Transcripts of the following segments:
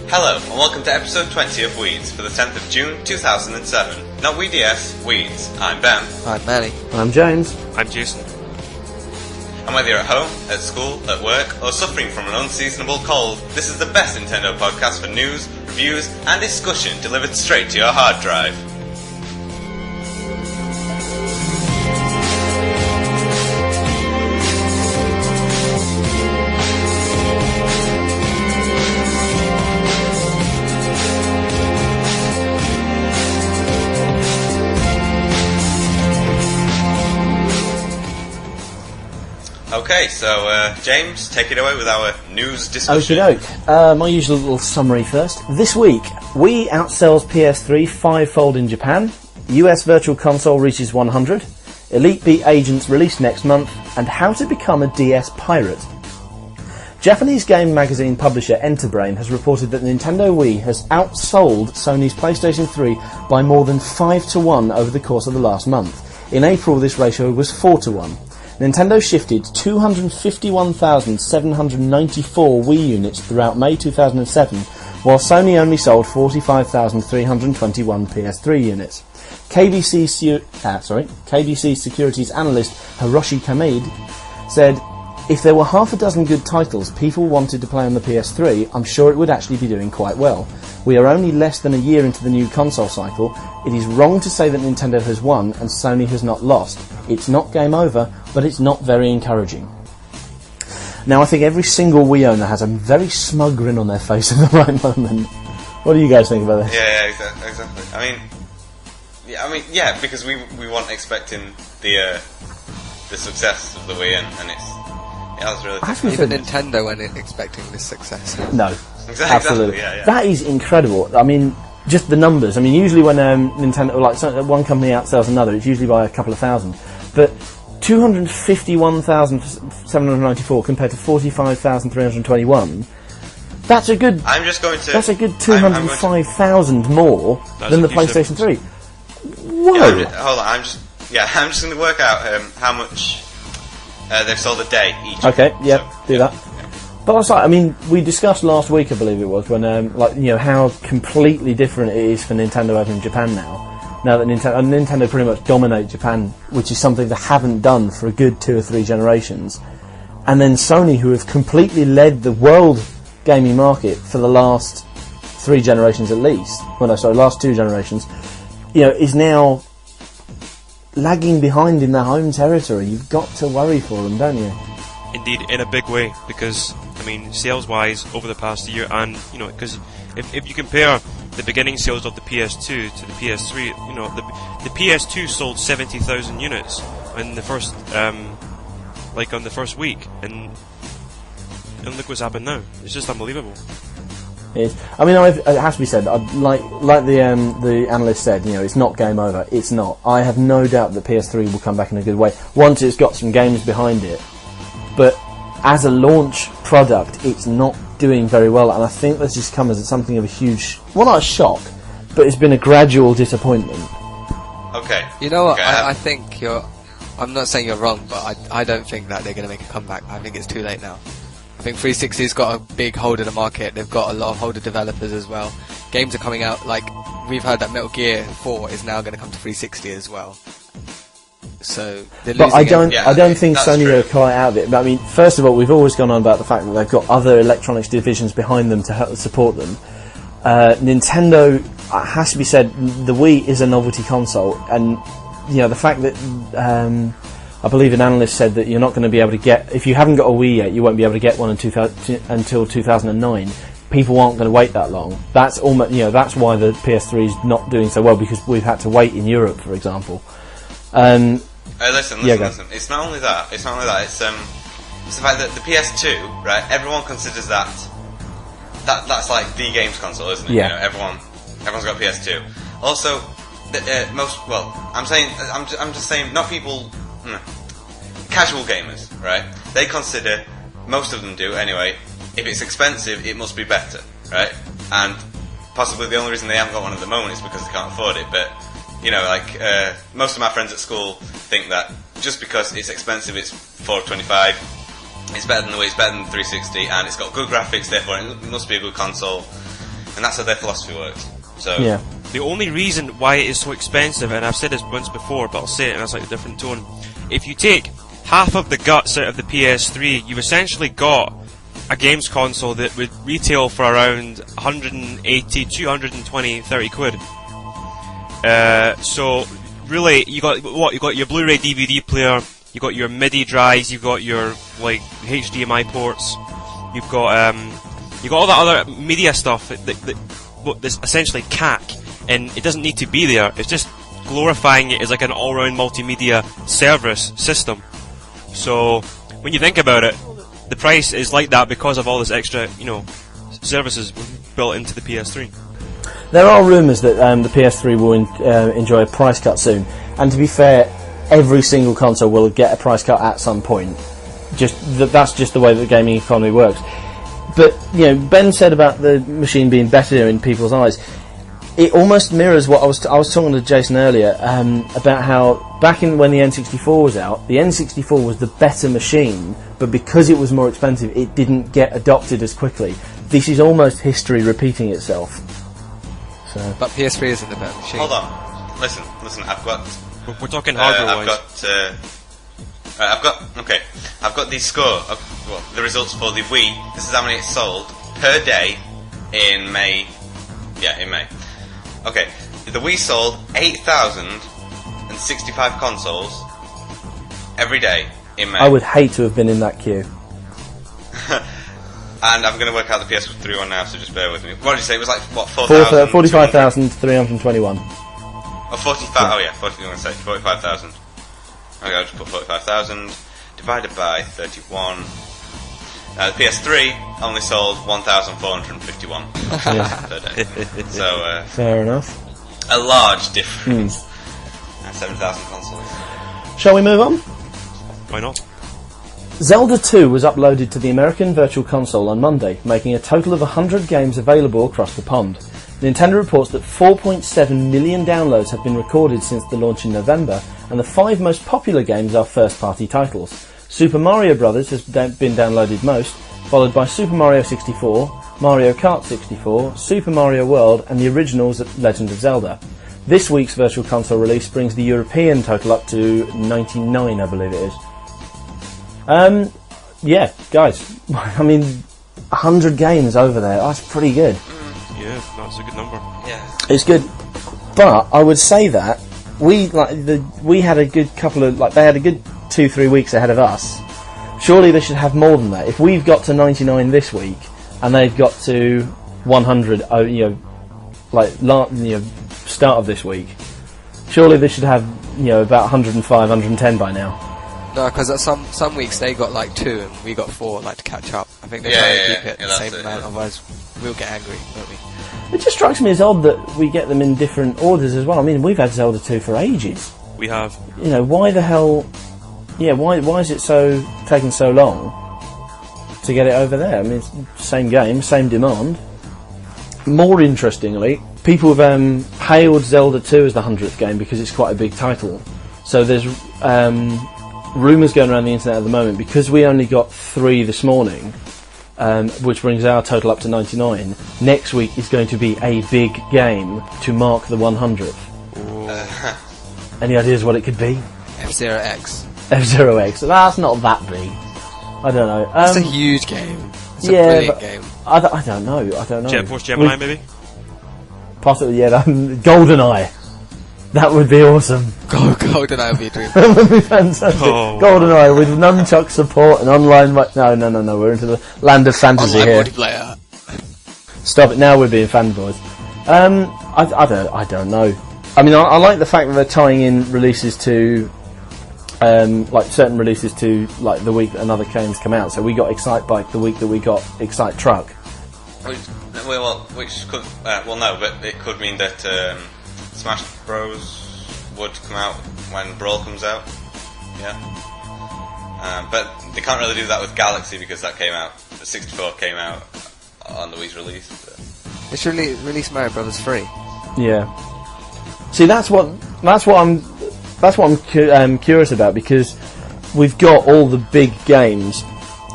Hello, and welcome to episode 20 of Weeds for the 10th of June 2007. Not WeDS, Weeds. I'm Ben. I'm Manny. I'm James. I'm Jason. And whether you're at home, at school, at work, or suffering from an unseasonable cold, this is the best Nintendo podcast for news, reviews, and discussion delivered straight to your hard drive. Okay, so James, take it away with our news discussion. Okie doke. My usual little summary first. This week, Wii outsells PS3 five-fold in Japan. US Virtual Console reaches 100. Elite Beat Agents released next month. And how to become a DS pirate. Japanese game magazine publisher Enterbrain has reported that Nintendo Wii has outsold Sony's PlayStation 3 by more than 5-1 over the course of the last month. In April, this ratio was 4-1. Nintendo shifted 251,794 Wii units throughout May 2007, while Sony only sold 45,321 PS3 units. KBC Securities analyst Hiroshi Kamide said, "If there were half a dozen good titles people wanted to play on the PS3, I'm sure it would actually be doing quite well. We are only less than a year into the new console cycle. It is wrong to say that Nintendo has won and Sony has not lost. It's not game over, but it's not very encouraging." Now, I think every single Wii owner has a very smug grin on their face at the right moment. What do you guys think about this? Yeah, exactly. Yeah, because we weren't expecting the success of the Wii, and it's that was really tough. Even Nintendo weren't expecting this success. No, Exactly. absolutely. Yeah. That is incredible. I mean, just the numbers. I mean, usually when Nintendo, like one company outsells another, it's usually by a couple of thousand. But 251,794 compared to 45,321. That's a good. That's a good 205,000 more than the PlayStation 3. Whoa! Yeah, hold on. I'm just going to work out how much they've sold a day each. Okay. Yep. Do that. But also, I mean, we discussed last week, I believe it was, when how completely different it is for Nintendo over in Japan now. Now that Nintendo pretty much dominate Japan, which is something they haven't done for a good 2 or 3 generations, and then Sony, who have completely led the world gaming market for the last 3 generations at least. Last 2 generations, is now lagging behind in their home territory. You've got to worry for them, don't you? Indeed, in a big way, because, I mean, sales-wise, over the past year, and, because if you compare the beginning sales of the PS2 to the PS3, the PS2 sold 70,000 units in the first, on the first week, and look what's happened now. It's just unbelievable. It is. I mean, it has to be said, like the analyst said, it's not game over. It's not. I have no doubt that PS3 will come back in a good way once it's got some games behind it. But as a launch product, it's not doing very well, and I think that's just come as something of a huge, well, not a shock, but it's been a gradual disappointment. Okay. You know what? Okay, I think I'm not saying you're wrong, but I don't think that they're going to make a comeback. I think it's too late now. I think 360's got a big hold of the market. They've got a lot of hold of developers as well. Games are coming out, like, we've heard that Metal Gear 4 is now going to come to 360 as well. So, but I don't think Sony are quite out of it. But I mean, first of all, we've always gone on about the fact that they've got other electronics divisions behind them to help support them. Nintendo, has to be said, the Wii is a novelty console, and the fact that I believe an analyst said that you're not going to be able to get, if you haven't got a Wii yet, you won't be able to get one until 2009. People aren't going to wait that long. That's almost, that's why the PS3 is not doing so well, because we've had to wait in Europe, for example. Listen. It's not only that. It's the fact that the PS2, right? Everyone considers that's like the games console, isn't it? Yeah. Everyone's got PS2. Also, I'm just saying, not people, casual gamers, right? They consider, most of them do anyway, if it's expensive, it must be better, right? And possibly the only reason they haven't got one at the moment is because they can't afford it. But most of my friends at school think that just because it's expensive, it's $425. It's better than the Wii, it's better than the 360, and it's got good graphics, therefore it must be a good console. And that's how their philosophy works. So Yeah. The only reason why it is so expensive, and I've said this once before, but I'll say it in a slightly different tone. If you take half of the guts out of the PS3, you've essentially got a games console that would retail for around 180, 220, 30 quid. So really, you got your Blu-ray DVD player, you got your MIDI drives, you've got your HDMI ports, you've got all that other media stuff that's essentially CAC, and it doesn't need to be there. It's just glorifying it as like an all-round multimedia service system. So when you think about it, the price is like that because of all this extra, services built into the PS3. There are rumours that the PS3 will enjoy a price cut soon, and to be fair, every single console will get a price cut at some point. That's just the way that the gaming economy works. But Ben said about the machine being better in people's eyes. It almost mirrors what I was talking to Jason earlier about how back when the N64 was out, the N64 was the better machine, but because it was more expensive, it didn't get adopted as quickly. This is almost history repeating itself. So. But PS3 isn't the better machine. Hold on, listen. I've got. We're talking hardware-wise. I've got the score of the results for the Wii. This is how many it's sold per day in May. Yeah, in May. Okay, the Wii sold 8,065 consoles every day in May. I would hate to have been in that queue. And I'm going to work out the PS3 one now, so just bear with me. What did you say? It was like, what, 4,000? 45,321. Oh, 45, yeah. Oh yeah, 40, I'm going to say 45,000. Okay, I'll just put 45,000 divided by 31. Now, the PS3 only sold 1,451 per day. So, fair enough. A large difference. 7,000 consoles. Shall we move on? Why not? Zelda 2 was uploaded to the American Virtual Console on Monday, making a total of 100 games available across the pond. Nintendo reports that 4.7 million downloads have been recorded since the launch in November, and the 5 most popular games are first-party titles. Super Mario Bros. Has been downloaded most, followed by Super Mario 64, Mario Kart 64, Super Mario World, and the originals Legend of Zelda. This week's Virtual Console release brings the European total up to 99, I believe it is. Yeah, guys, I mean, 100 games over there, that's pretty good. Yeah, that's a good number. Yeah. It's good, but I would say that we had a good couple of, they had a good 2-3 weeks ahead of us. Surely they should have more than that. If we've got to 99 this week, and they've got to 100, start of this week, surely they should have, about 105, 110 by now. No, because some weeks they got 2 and we got 4, to catch up. I think they're trying to keep it the same amount, otherwise we'll get angry, won't we? It just strikes me as odd that we get them in different orders as well. I mean, we've had Zelda 2 for ages. We have. Why the hell... Yeah, why is it taking so long to get it over there? I mean, it's same game, same demand. More interestingly, people have hailed Zelda 2 as the 100th game because it's quite a big title. So there's rumours going around the internet at the moment, because we only got 3 this morning, which brings our total up to 99. Next week is going to be a big game to mark the 100th. Any ideas what it could be? F-Zero X. F-Zero X. That's not that big. I don't know. It's a huge game. It's a brilliant game. I don't know. Jet Force Gemini, maybe? Possibly, yeah. GoldenEye. That would be awesome. GoldenEye would be a dream. That would be fantastic. Oh. GoldenEye with nunchuck support and online... No. We're into the land of fantasy Online here. multiplayer. Stop it. Now we're being fanboys. I don't know. I mean, I like the fact that they're tying in releases to... certain releases to the week that another games come out. So we got Excite Bike the week that we got Excite Truck. Which could no, but it could mean that Smash Bros would come out when Brawl comes out. Yeah. But they can't really do that with Galaxy because that came out. The 64 came out on the Wii's release. But. It's released Mario Brothers 3. Yeah. See, that's what I'm curious about, because we've got all the big games.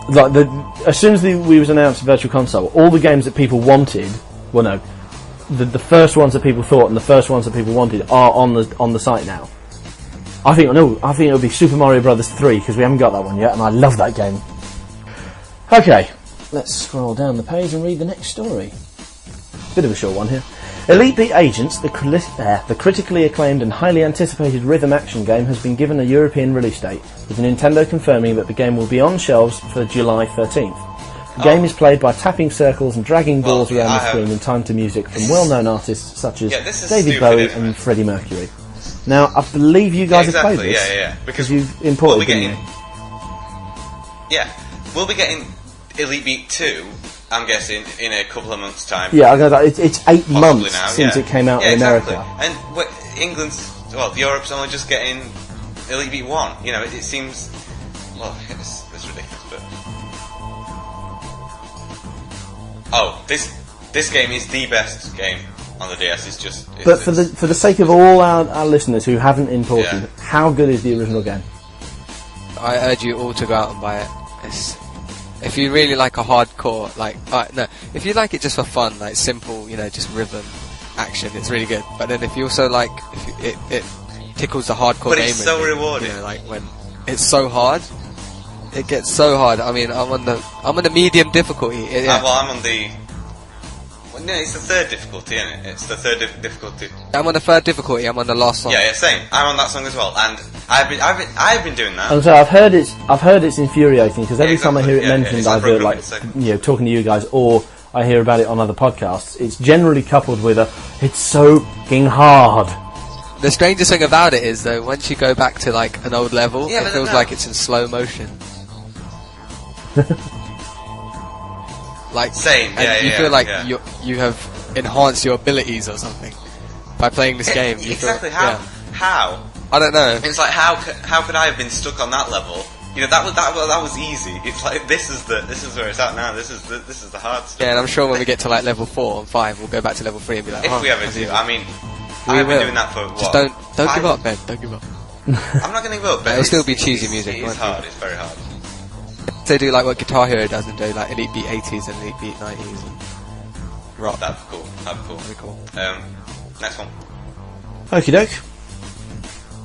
Like as soon as the Wii was announced, Virtual Console, all the games that people wanted. Well, no, the first ones that people thought and the first ones that people wanted are on the site now. I think it'll be Super Mario Brothers 3 because we haven't got that one yet, and I love that game. Okay, let's scroll down the page and read the next story. Bit of a short one here. Elite Beat Agents, the critically acclaimed and highly anticipated rhythm action game, has been given a European release date, with Nintendo confirming that the game will be on shelves for July 13th. The game is played by tapping circles and dragging balls around the screen in time to music from well-known artists such as David Bowie and Freddie Mercury. Now, I believe you guys have played this. Yeah. Because you've imported, didn't you? Yeah. We'll be getting Elite Beat 2, I'm guessing, in a couple of months' time. Yeah, it's 8 months since it came out in America. And Europe's only just getting Elite Beat 1. You know, it seems... Well, it's ridiculous, but... Oh, this game is the best game on the DS. It's just... for the sake of all our listeners who haven't imported, how good is the original game? I urge you all to go out and buy it. If you really like a hardcore, if you like it just for fun, like simple, just rhythm action, it's really good. But then if you also like, it tickles the hardcore gamer. But it's so rewarding. Like when it's so hard, it gets so hard. I mean, I'm on the medium difficulty. I'm on the. Well, no, it's the third difficulty, isn't it? It's the third difficulty. I'm on the third difficulty. I'm on the last song. Yeah, same. I'm on that song as well, and I've been doing that. And so I've heard it's infuriating because every time I hear it mentioned, either talking to you guys or I hear about it on other podcasts, it's generally coupled with it's so fucking hard. The strangest thing about it is though, once you go back to like an old level, it feels like it's in slow motion. Like same, you feel like you have enhanced your abilities or something by playing this game. Exactly. How? I don't know. It's like how could I have been stuck on that level? You know, that was easy. It's like this is where it's at now. This is the hard stuff. Yeah, and I'm sure when we get to like level 4 and 5, we'll go back to level 3 and be like, if we ever do. I mean, I've been doing that for what? Just don't give up, Ben. Don't give up. I'm not going to give up, Ben. It'll still be cheesy music. It's hard. It's very hard. They do like what Guitar Hero does and do like Elite Beat 80s and Elite Beat 90s and rock. That'd be cool. Very cool. Next one. Okie doke.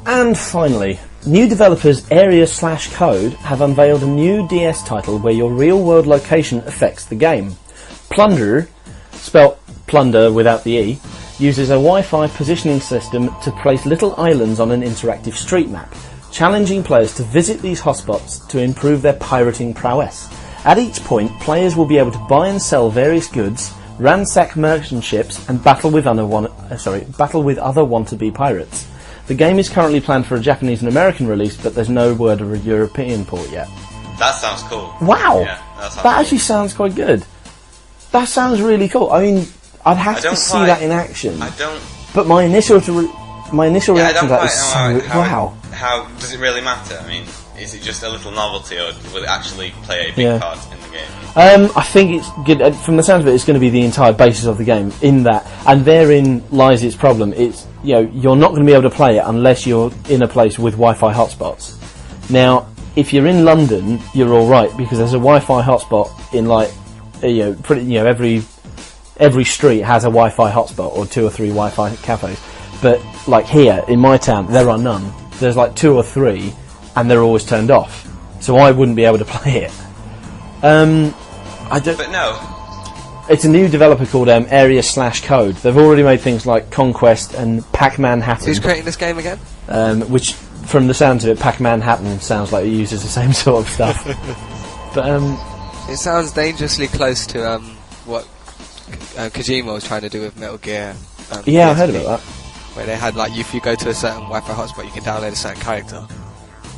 And finally, new developers Area/Code have unveiled a new DS title where your real-world location affects the game. Plunder, spelt plunder without the E, uses a Wi-Fi positioning system to place little islands on an interactive street map, challenging players to visit these hotspots to improve their pirating prowess. At each point, players will be able to buy and sell various goods, ransack merchant ships, and battle with other wannabe pirates. The game is currently planned for a Japanese and American release, but there's no word of a European port yet. That sounds cool. Wow! Yeah, that actually sounds quite good. That sounds really cool. I mean, I'd have to see that in action. I don't... But my initial reaction to that is so... Wow. How does it really matter? I mean, is it just a little novelty, or will it actually play a big part in the game? I think it's good. From the sound of it, it's going to be the entire basis of the game. In that, and therein lies its problem. It's you're not going to be able to play it unless you're in a place with Wi-Fi hotspots. Now, if you're in London, you're all right because there's a Wi-Fi hotspot in every street has a Wi-Fi hotspot or 2 or 3 Wi-Fi cafes. But like here in my town, there are none. There's like 2 or 3, and they're always turned off. So I wouldn't be able to play it. I don't. But no. It's a new developer called Area/Code. They've already made things like Conquest and Pac-Man Hatton. Who's creating this game again? Which, from the sound of it, Pac-Man Hatton sounds like it uses the same sort of stuff. But it sounds dangerously close to what Kojima was trying to do with Metal Gear. Yeah, I heard about that. Where they had like, if you go to a certain Wi-Fi hotspot, you can download a certain character.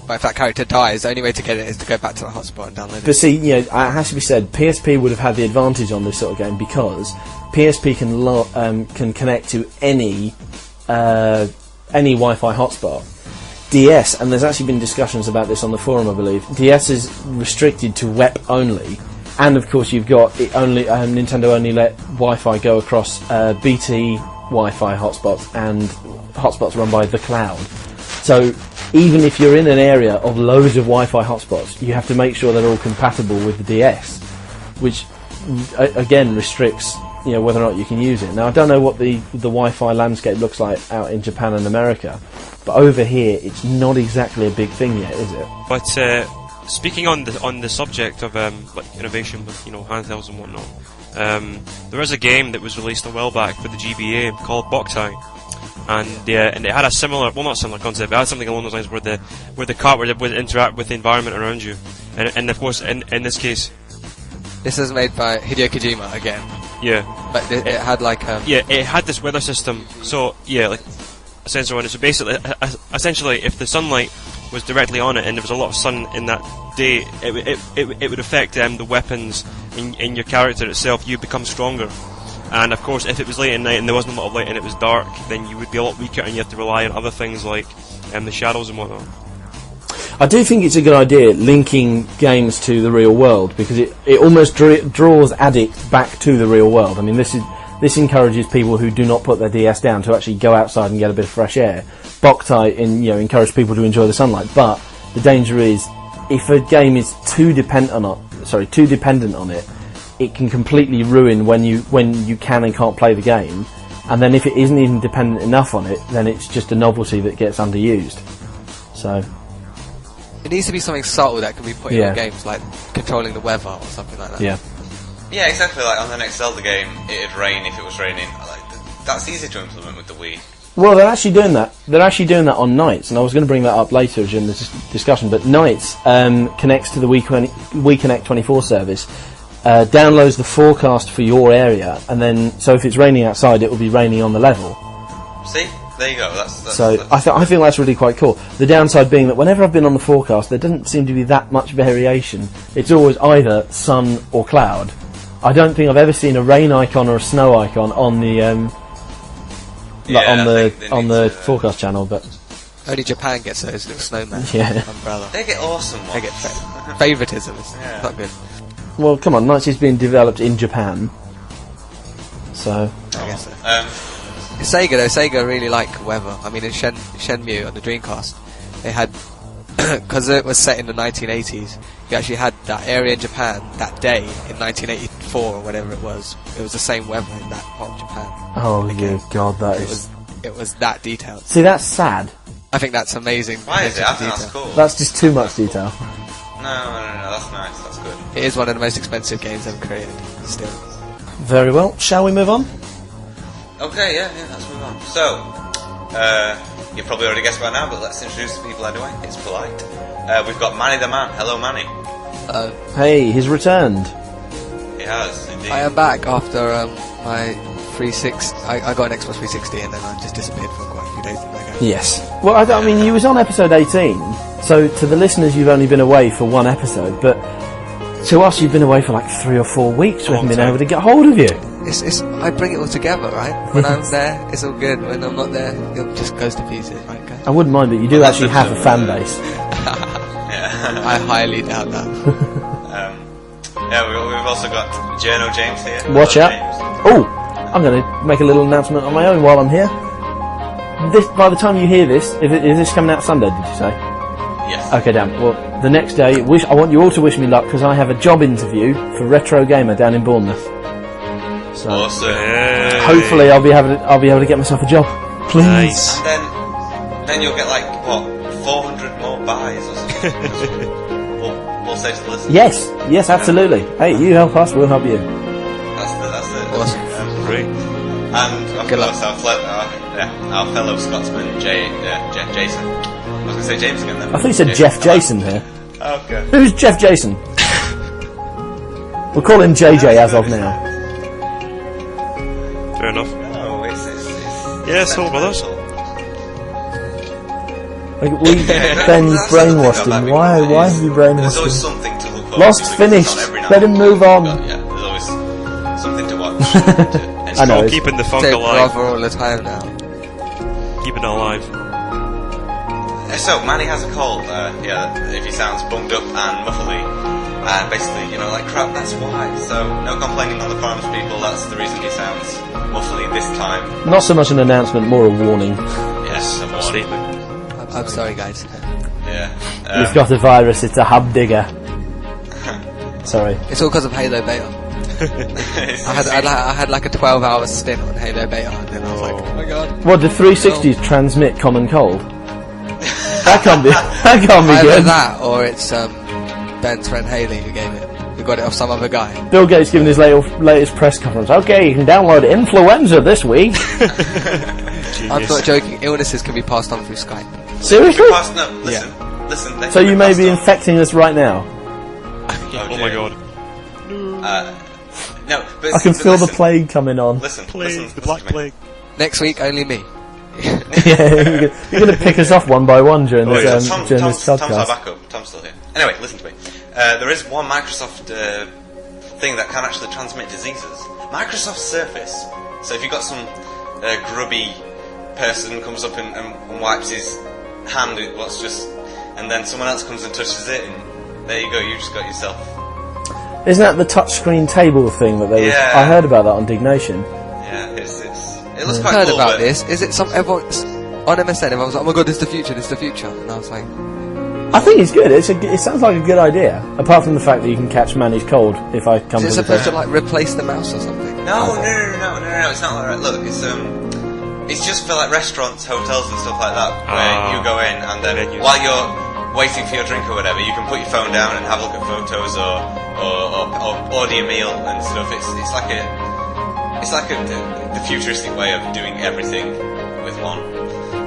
But if that character dies, the only way to get it is to go back to the hotspot and download it. But see, it has to be said, PSP would have had the advantage on this sort of game because PSP can connect to any any Wi-Fi hotspot, DS, and there's actually been discussions about this on the forum, I believe, DS is restricted to WEP only, and of course you've got it only Nintendo only let Wi-Fi go across BT Wi-Fi hotspots and hotspots run by the cloud. So even if you're in an area of loads of Wi-Fi hotspots, you have to make sure they're all compatible with the DS, which again restricts whether or not you can use it. Now I don't know what the Wi-Fi landscape looks like out in Japan and America, but over here it's not exactly a big thing yet, is it? But speaking on the subject of like innovation with handhelds and whatnot, there is a game that was released a while back for the GBA called Boktai, and it had a similar, well, not similar concept, but it had something along those lines where the cart would interact with the environment around you, and of course in this case, This is made by Hideo Kojima again, yeah, but it had like it had this weather system. So yeah, like a sensor on it. So basically, essentially, if the sunlight was directly on it and there was a lot of sun in that day, it would affect the weapons in your character itself. You become stronger. And of course, if it was late at night and there wasn't a lot of light and it was dark, then you would be a lot weaker and you have to rely on other things like the shadows and whatnot. I do think it's a good idea linking games to the real world, because it almost draws addicts back to the real world. I mean, this encourages people who do not put their DS down to actually go outside and get a bit of fresh air. Boktai encourage people to enjoy the sunlight, but the danger is if a game is too dependent on it, it can completely ruin when you can and can't play the game. And then if it isn't even dependent enough on it, then it's just a novelty that gets underused. So it needs to be something subtle that can be put in Yeah. games, like controlling the weather or something like that. yeah. Yeah, exactly. Like on the next Zelda game, it'd rain if it was raining. Like that's easy to implement with the Wii. Well, they're actually doing that. They're actually doing that on Nights, and I was going to bring that up later during this discussion. But Nights connects to the Wii Connect 24 service, downloads the forecast for your area, and then so if it's raining outside, it will be raining on the level. See, there you go. That's I think that's really quite cool. The downside being that whenever I've been on the forecast, there doesn't seem to be that much variation. It's always either sun or cloud. I don't think I've ever seen a rain icon or a snow icon on the on the forecast channel, but Only Japan gets those little snowman Yeah. umbrella. They get awesome ones. They get favoritism. It's Yeah. not good. well, come on, Nights is being developed in Japan, so I guess so. Um, Sega really like weather. I mean, in Shenmue on the Dreamcast, they had, because it was set in the 1980s, you actually had that area in Japan that day in 1984 or whatever it was. It was the same weather in that part of Japan. oh yeah, God, that It is. was that detailed. See, that's sad. I think that's amazing. why is it? I attention think to that's detail. cool. That's just too much detail. No, that's nice. That's good. It is one of the most expensive games ever created. Still, Very well. Shall we move on? Okay, yeah, let's move on. So, you probably already guessed by now, but let's introduce the people anyway. It's polite. We've got Manny the Man. Hello, Manny. Hey, he's returned. He has, indeed. I am back after my 360. I got an Xbox 360 and then I just disappeared for quite a few days. Yes. Well, I mean, you was on episode 18, so to the listeners, you've only been away for one episode, but to us, you've been away for like 3 or 4 weeks. We haven't been able to get hold of you. It's I bring it all together, right? When I'm there, it's all good. When I'm not there, it just goes to pieces, right, guys? I wouldn't mind, but you do Well, actually that's have a a- fan base. Yeah. I highly doubt that. We've also got Journo James here. Watch Hello, out. James. Oh, I'm going to make a little announcement on my own while I'm here. By the time you hear this, is this coming out Sunday, did you say? Yes. Okay, damn. Well, the next day, I want you all to wish me luck, because I have a job interview for Retro Gamer down in Bournemouth. So Awesome. Hey. hopefully I'll be able to get myself a job. Please. Nice. And then you'll get like, what, 400 more buys or something. we'll say to the listeners. Yes, absolutely. Hey, you help us, we'll help you. That's it. Awesome. Great. And of Good course, our fellow Scotsman, Jason. I was going to say James again then. I thought you said Jeff Jason here. Okay. Who's Jeff Jason? We'll call him JJ as of now. Fair enough. No, it's Yeah, Soul Brothers. Like, we Yeah, Ben that's brainwashed the thing him. about it. Why have you There's brainwashed always him? something to look forward Lost to. It's finished. on every night. Let him move on. Yeah, there's always something to watch. I know. All it's- keeping the funk Say alive. brother all the time now. keeping it alive. So, Manny has a cold, if he sounds bunged up and muffly, and basically, like crap, that's why. So, no complaining on the forums, people, that's the reason he sounds muffly this time. Not so much an announcement, more a warning. Yes, a warning. I'm sorry, guys. Yeah. You've got a virus, it's a hub-digger. Sorry. It's all because of Halo Beta. I had like a 12-hour stint on Halo Beta, and then I was like, oh my god. What, do 360s transmit common cold? That can't be Either good. that, or it's Ben's friend Haley who gave it. Who got it off some other guy. Bill Gates giving his latest press conference. Okay, you can download influenza this week. I'm not joking. Illnesses can be passed on through Skype. Seriously? No, listen. So you may be infecting us right now. Oh my god. No, but I can feel listen, the plague coming on. Listen, The Black Plague. Next week, only me. Yeah, you're going to pick us off one by one during this Tom's podcast. our backup. Tom's still here. Anyway, listen to me. There is one Microsoft thing that can actually transmit diseases. Microsoft Surface. So if you've got some grubby person comes up and wipes his hand, and then someone else comes and touches it, and there you go. You just got yourself. Isn't that the touchscreen table thing that they? Yeah. I heard about that on Dignation. Yeah, it looks I quite heard cool. about but this. Is it everyone's on MSN? Everyone was like, "Oh my god, this is the future! This is the future!" And I was like, I think it's good. It sounds like a good idea. Apart from the fact that you can catch Manny's cold if I come "Is to it the supposed to like replace the mouse or something?" No, it's not like that. Look, it's just for like restaurants, hotels, and stuff like that, where you go in and then menus. while you're waiting for your drink or whatever, you can put your phone down and have a look at photos or order your meal and stuff. It's like the futuristic way of doing everything with one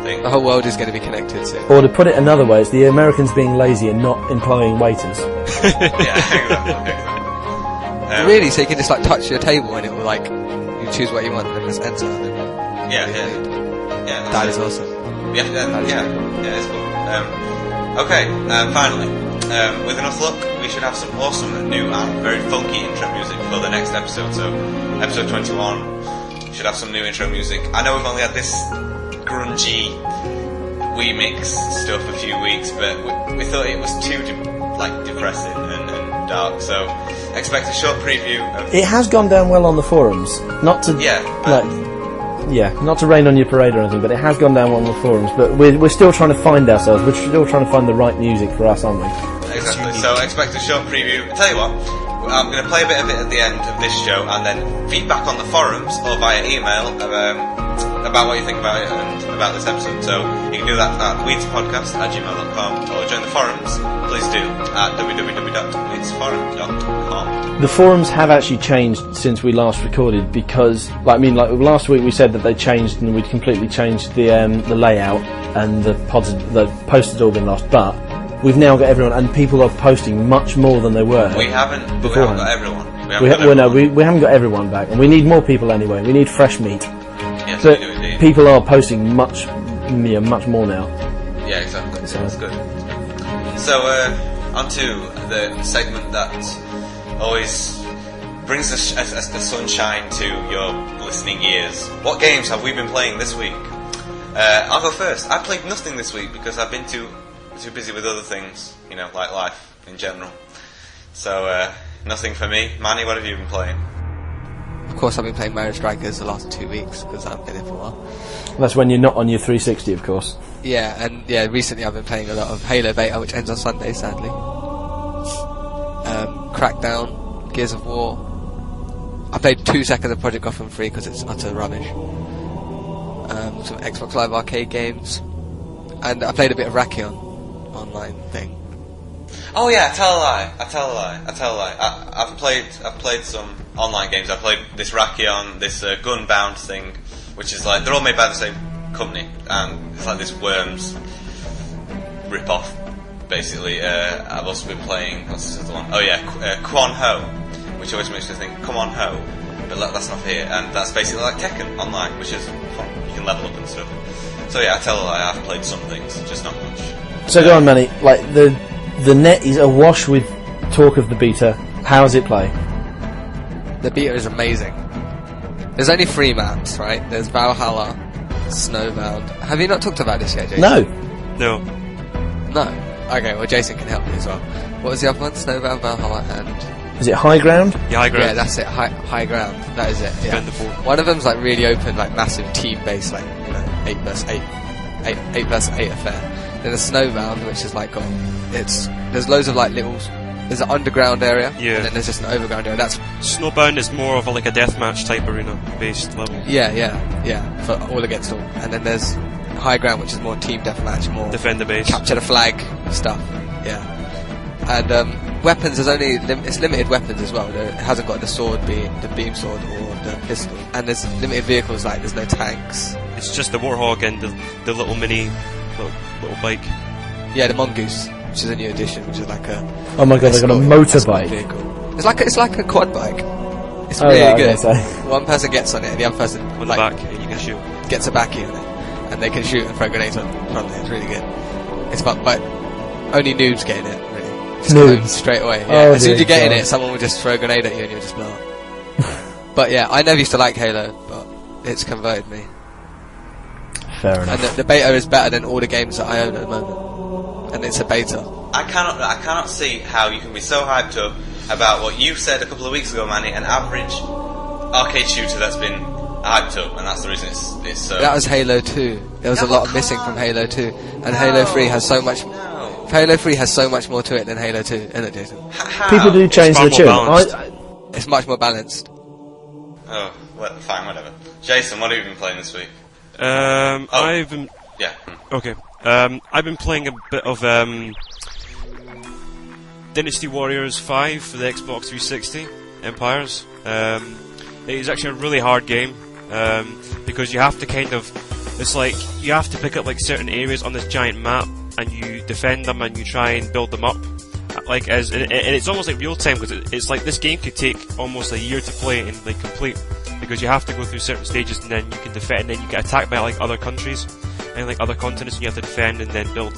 thing. The whole world is going to be connected soon. Or to put it another way, it's the Americans being lazy and not employing waiters. Yeah, exactly. Really? So you can just like touch your table and it will like you choose what you want and then just enter. And then Yeah. that That's is it. awesome. Yeah, it's cool. Okay, finally, with enough luck, we should have some awesome new and very funky intro music for the next episode. So, episode 21 should have some new intro music. I know we've only had this grungy Wii Mix stuff a few weeks, but we thought it was too depressing and dark. So, expect a short preview of. It has gone down well on the forums. Not to not to rain on your parade or anything, but it has gone down well on the forums. But we're still trying to find ourselves. We're still trying to find the right music for us, aren't we? Exactly. So expect a short preview. I tell you what, I'm going to play a bit of it at the end of this show, and then feedback on the forums or via email about what you think about it and about this episode. So you can do that at weedspodcast@gmail.com or join the forums. Please do at www.weedsforum.com. The forums have actually changed since we last recorded because, last week we said that they changed and we'd completely changed the layout and the posts had all been lost, but we've now got everyone and people are posting much more than they were. We haven't got everyone. We haven't got everyone back, and we need more people anyway. We need fresh meat. Yes, But we do indeed. people are posting much more now. Yeah, exactly. So- That's good. So, on to the segment that always brings a sunshine to your listening ears. What games have we been playing this week? I'll go first. I played nothing this week because I've been too busy with other things, like life in general. So, nothing for me. Manny, what have you been playing? Of course, I've been playing Mario Strikers the last 2 weeks because I haven't been here for a while. That's when you're not on your 360, of course. Yeah, and recently I've been playing a lot of Halo Beta, which ends on Sunday, sadly. Crackdown, Gears of War. I played 2 seconds of Project Gotham 3 because it's utter rubbish. Some Xbox Live Arcade games, and I played a bit of Rakion online thing. Oh yeah, I tell a lie. I've played some online games. I played this Rakion, this Gunbound thing, which is like they're all made by the same company, and it's like this Worms rip-off, basically. I've also been playing what's this other one? Oh yeah, Quan Ho, which always makes me think, come on ho, but that's not here, and that's basically like Tekken online, which is fun. You can level up and stuff. So yeah, I tell a lie. I've played some things, just not much. So go on, Manny. Like the net is awash with talk of the beta. How does it play? The beta is amazing. There's only 3 maps, right? There's Valhalla, Snowbound. Have you not talked about this yet, Jason? No. No. No. Okay, well Jason can help me as well. What was the other one? Snowbound, Valhalla, and Is it High Ground? Yeah, high ground. yeah, that's it. High ground. That is it. Yeah. Defend the fort. One of them's like really open, like massive team-based, like 8 versus 8 affair. Then the Snowbound, which is like there's loads of like little. There's an underground area, Yeah. and then there's just an overground area. That's Snowbound is more of like a deathmatch type arena based level. yeah, for all against all. And then there's High Ground, which is more team deathmatch, more Defend the base. capture the flag stuff. Yeah, and weapons is only it's limited weapons as well. It hasn't got the sword, the beam sword, or the pistol. And there's limited vehicles, like there's no tanks. It's just the Warthog and the little mini little bike. Yeah, the Mongoose, which is a new addition, which is like a Oh my god, they've got a escort motorbike. vehicle. It's like a quad bike. It's Oh, really yeah, good. okay, One person gets on it, and the other person On the like, back, and you can shoot. gets a backy on it, and they can shoot and throw grenades on from there. It's really good. It's fun, but only noobs get in it. Really, just Noobs? go straight away. Yeah. Oh, As soon as you dear get in God. it, someone will just throw a grenade at you, and you'll just blow up. But yeah, I never used to like Halo, but it's converted me. Fair enough. And the beta is better than all the games that I own at the moment, and it's a beta. I cannot see how you can be so hyped up about what you said a couple of weeks ago, Manny, an average arcade shooter that's been hyped up, and that's the reason it's so... That was Halo 2. There was Yeah, a lot but missing come from on. Halo 2, and Halo 3 has so much. No. Halo 3 has so much more to it than Halo 2, isn't it, Jason? How? People do change far the more tune. balanced. It's much more balanced. Oh, well, fine, whatever. Jason, what have you been playing this week? I've been Yeah. okay. I've been playing a bit of Dynasty Warriors 5 for the Xbox 360 Empires. It is actually a really hard game because you have to it's like you have to pick up like certain areas on this giant map and you defend them and you try and build them up. And it's almost like real time because it's like this game could take almost a year to play and like complete because you have to go through certain stages and then you can defend and then you get attacked by like other countries and like other continents and you have to defend and then build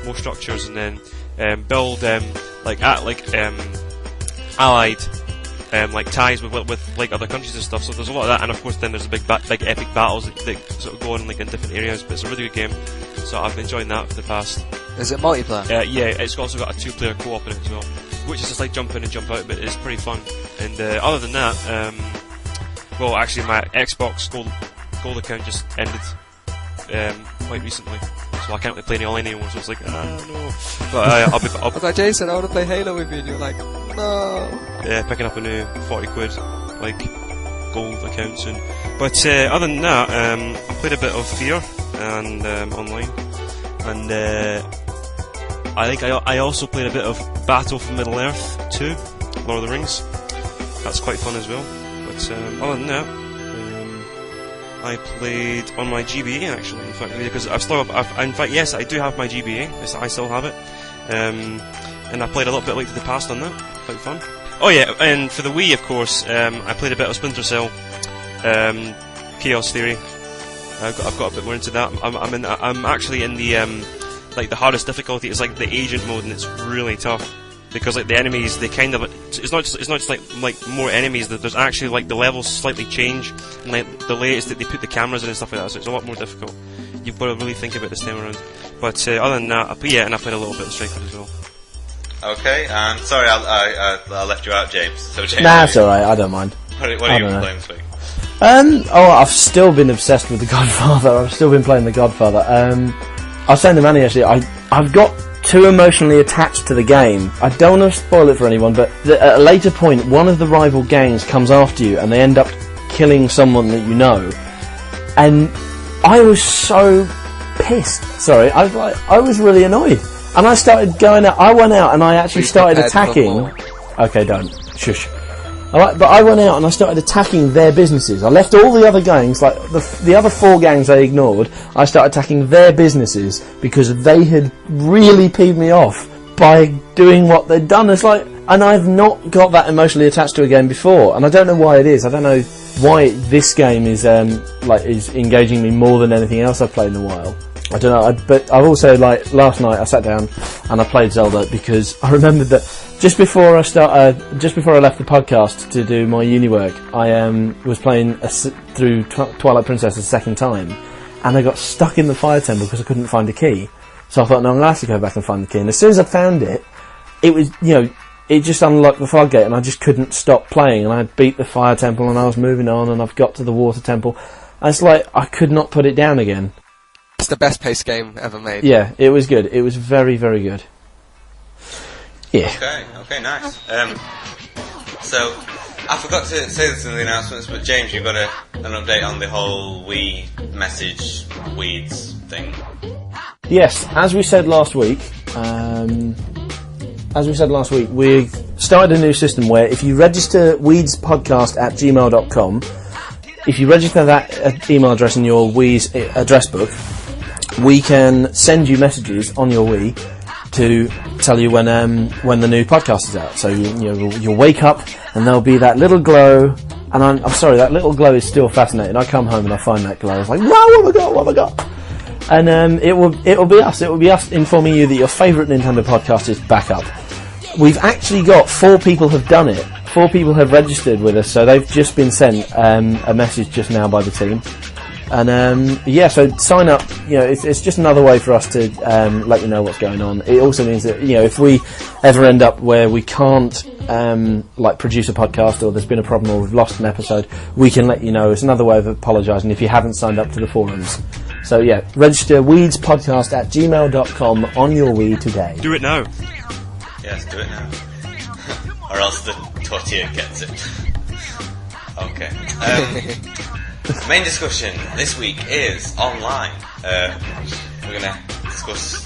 more structures and then build allied like ties with like other countries and stuff. So there's a lot of that, and of course then there's a big epic battles that sort of go on like in different areas. But it's a really good game, so I've been enjoying that for the past. Is it multiplayer? Yeah, it's also got a 2-player co-op in it as well, which is just like jump in and jump out, but it's pretty fun. And other than that, well, actually my Xbox Gold account just ended quite recently, so I can't really play any online anymore. So it's like, no. But I'll I was like, Jason, I want to play Halo with you, and you're like, no. picking up a new 40 quid like gold account soon. But other than that, I played a bit of Fear and online, and I think I also played a bit of Battle for Middle Earth 2, Lord of the Rings. That's quite fun as well. But other than that, I played on my GBA actually. In fact, because yes, I do have my GBA. I still have it, and I played a little bit Link to the Past on that. Quite fun. Oh yeah, and for the Wii, of course, I played a bit of Splinter Cell, Chaos Theory. I've got a bit more into that. I'm actually in the like the hardest difficulty. It's like the agent mode, and it's really tough because like the enemies, they kind of it's not just like more enemies. There's actually like the levels slightly change, and like the latest that they put the cameras in and stuff like that. So it's a lot more difficult. You've got to really think about this time around. But other than that, and I played a little bit of Strikers as well. Okay, and sorry I left you out, James. So James, Nah, it's alright, I don't mind. What have I you don't been know. playing this week? I've still been obsessed with The Godfather. I've still been playing The Godfather. I was saying to Manny actually, I've got too emotionally attached to the game. I don't want to spoil it for anyone, but at a later point, one of the rival gangs comes after you and they end up killing someone that you know. And I was so pissed. Sorry, I was really annoyed. And I started going out. I went out and I actually started attacking. Okay, don't. Shush. But I went out and I started attacking their businesses. I left all the other gangs, like the other 4 gangs I ignored. I started attacking their businesses because they had really peeved me off by doing what they'd done. It's like, and I've not got that emotionally attached to a game before, and I don't know why it is. I don't know why this game is is engaging me more than anything else I've played in a while. I don't know, but I've also, like, last night I sat down and I played Zelda because I remembered that just before I left the podcast to do my uni work, I was playing through Twilight Princess a second time, and I got stuck in the fire temple because I couldn't find a key. So I thought, no, I'm going to have to go back and find the key. And as soon as I found it, it was, it just unlocked the floodgate, and I just couldn't stop playing. And I beat the fire temple, and I was moving on, and I've got to the water temple. And it's like, I could not put it down again. It's the best paced game ever made. Yeah, it was good. It was very, very good. Yeah. Okay, nice. So, I forgot to say this in the announcements, but James, you've got an update on the whole Wii message weeds thing. Yes, as we said last week, we started a new system where if you register weedspodcast@gmail.com, if you register that email address in your Wii's address book, we can send you messages on your Wii to tell you when the new podcast is out. So you'll wake up and there'll be that little glow. And I'm sorry, that little glow is still fascinating. I come home and I find that glow. It's like, wow, what have I got? And it will be us. It will be us informing you that your favourite Nintendo podcast is back up. We've actually got 4 people have done it. 4 people have registered with us, so they've just been sent a message just now by the team. And so sign up. It's just another way for us to let you know what's going on. It also means that if we ever end up where we can't produce a podcast, or there's been a problem, or we've lost an episode, we can let you know. It's another way of apologising if you haven't signed up to the forums. So yeah, register weedspodcast@gmail.com on your Wii today. Do it now. Yes, do it now. Or else the tortilla gets it. Okay. Main discussion this week is online. We're going to discuss...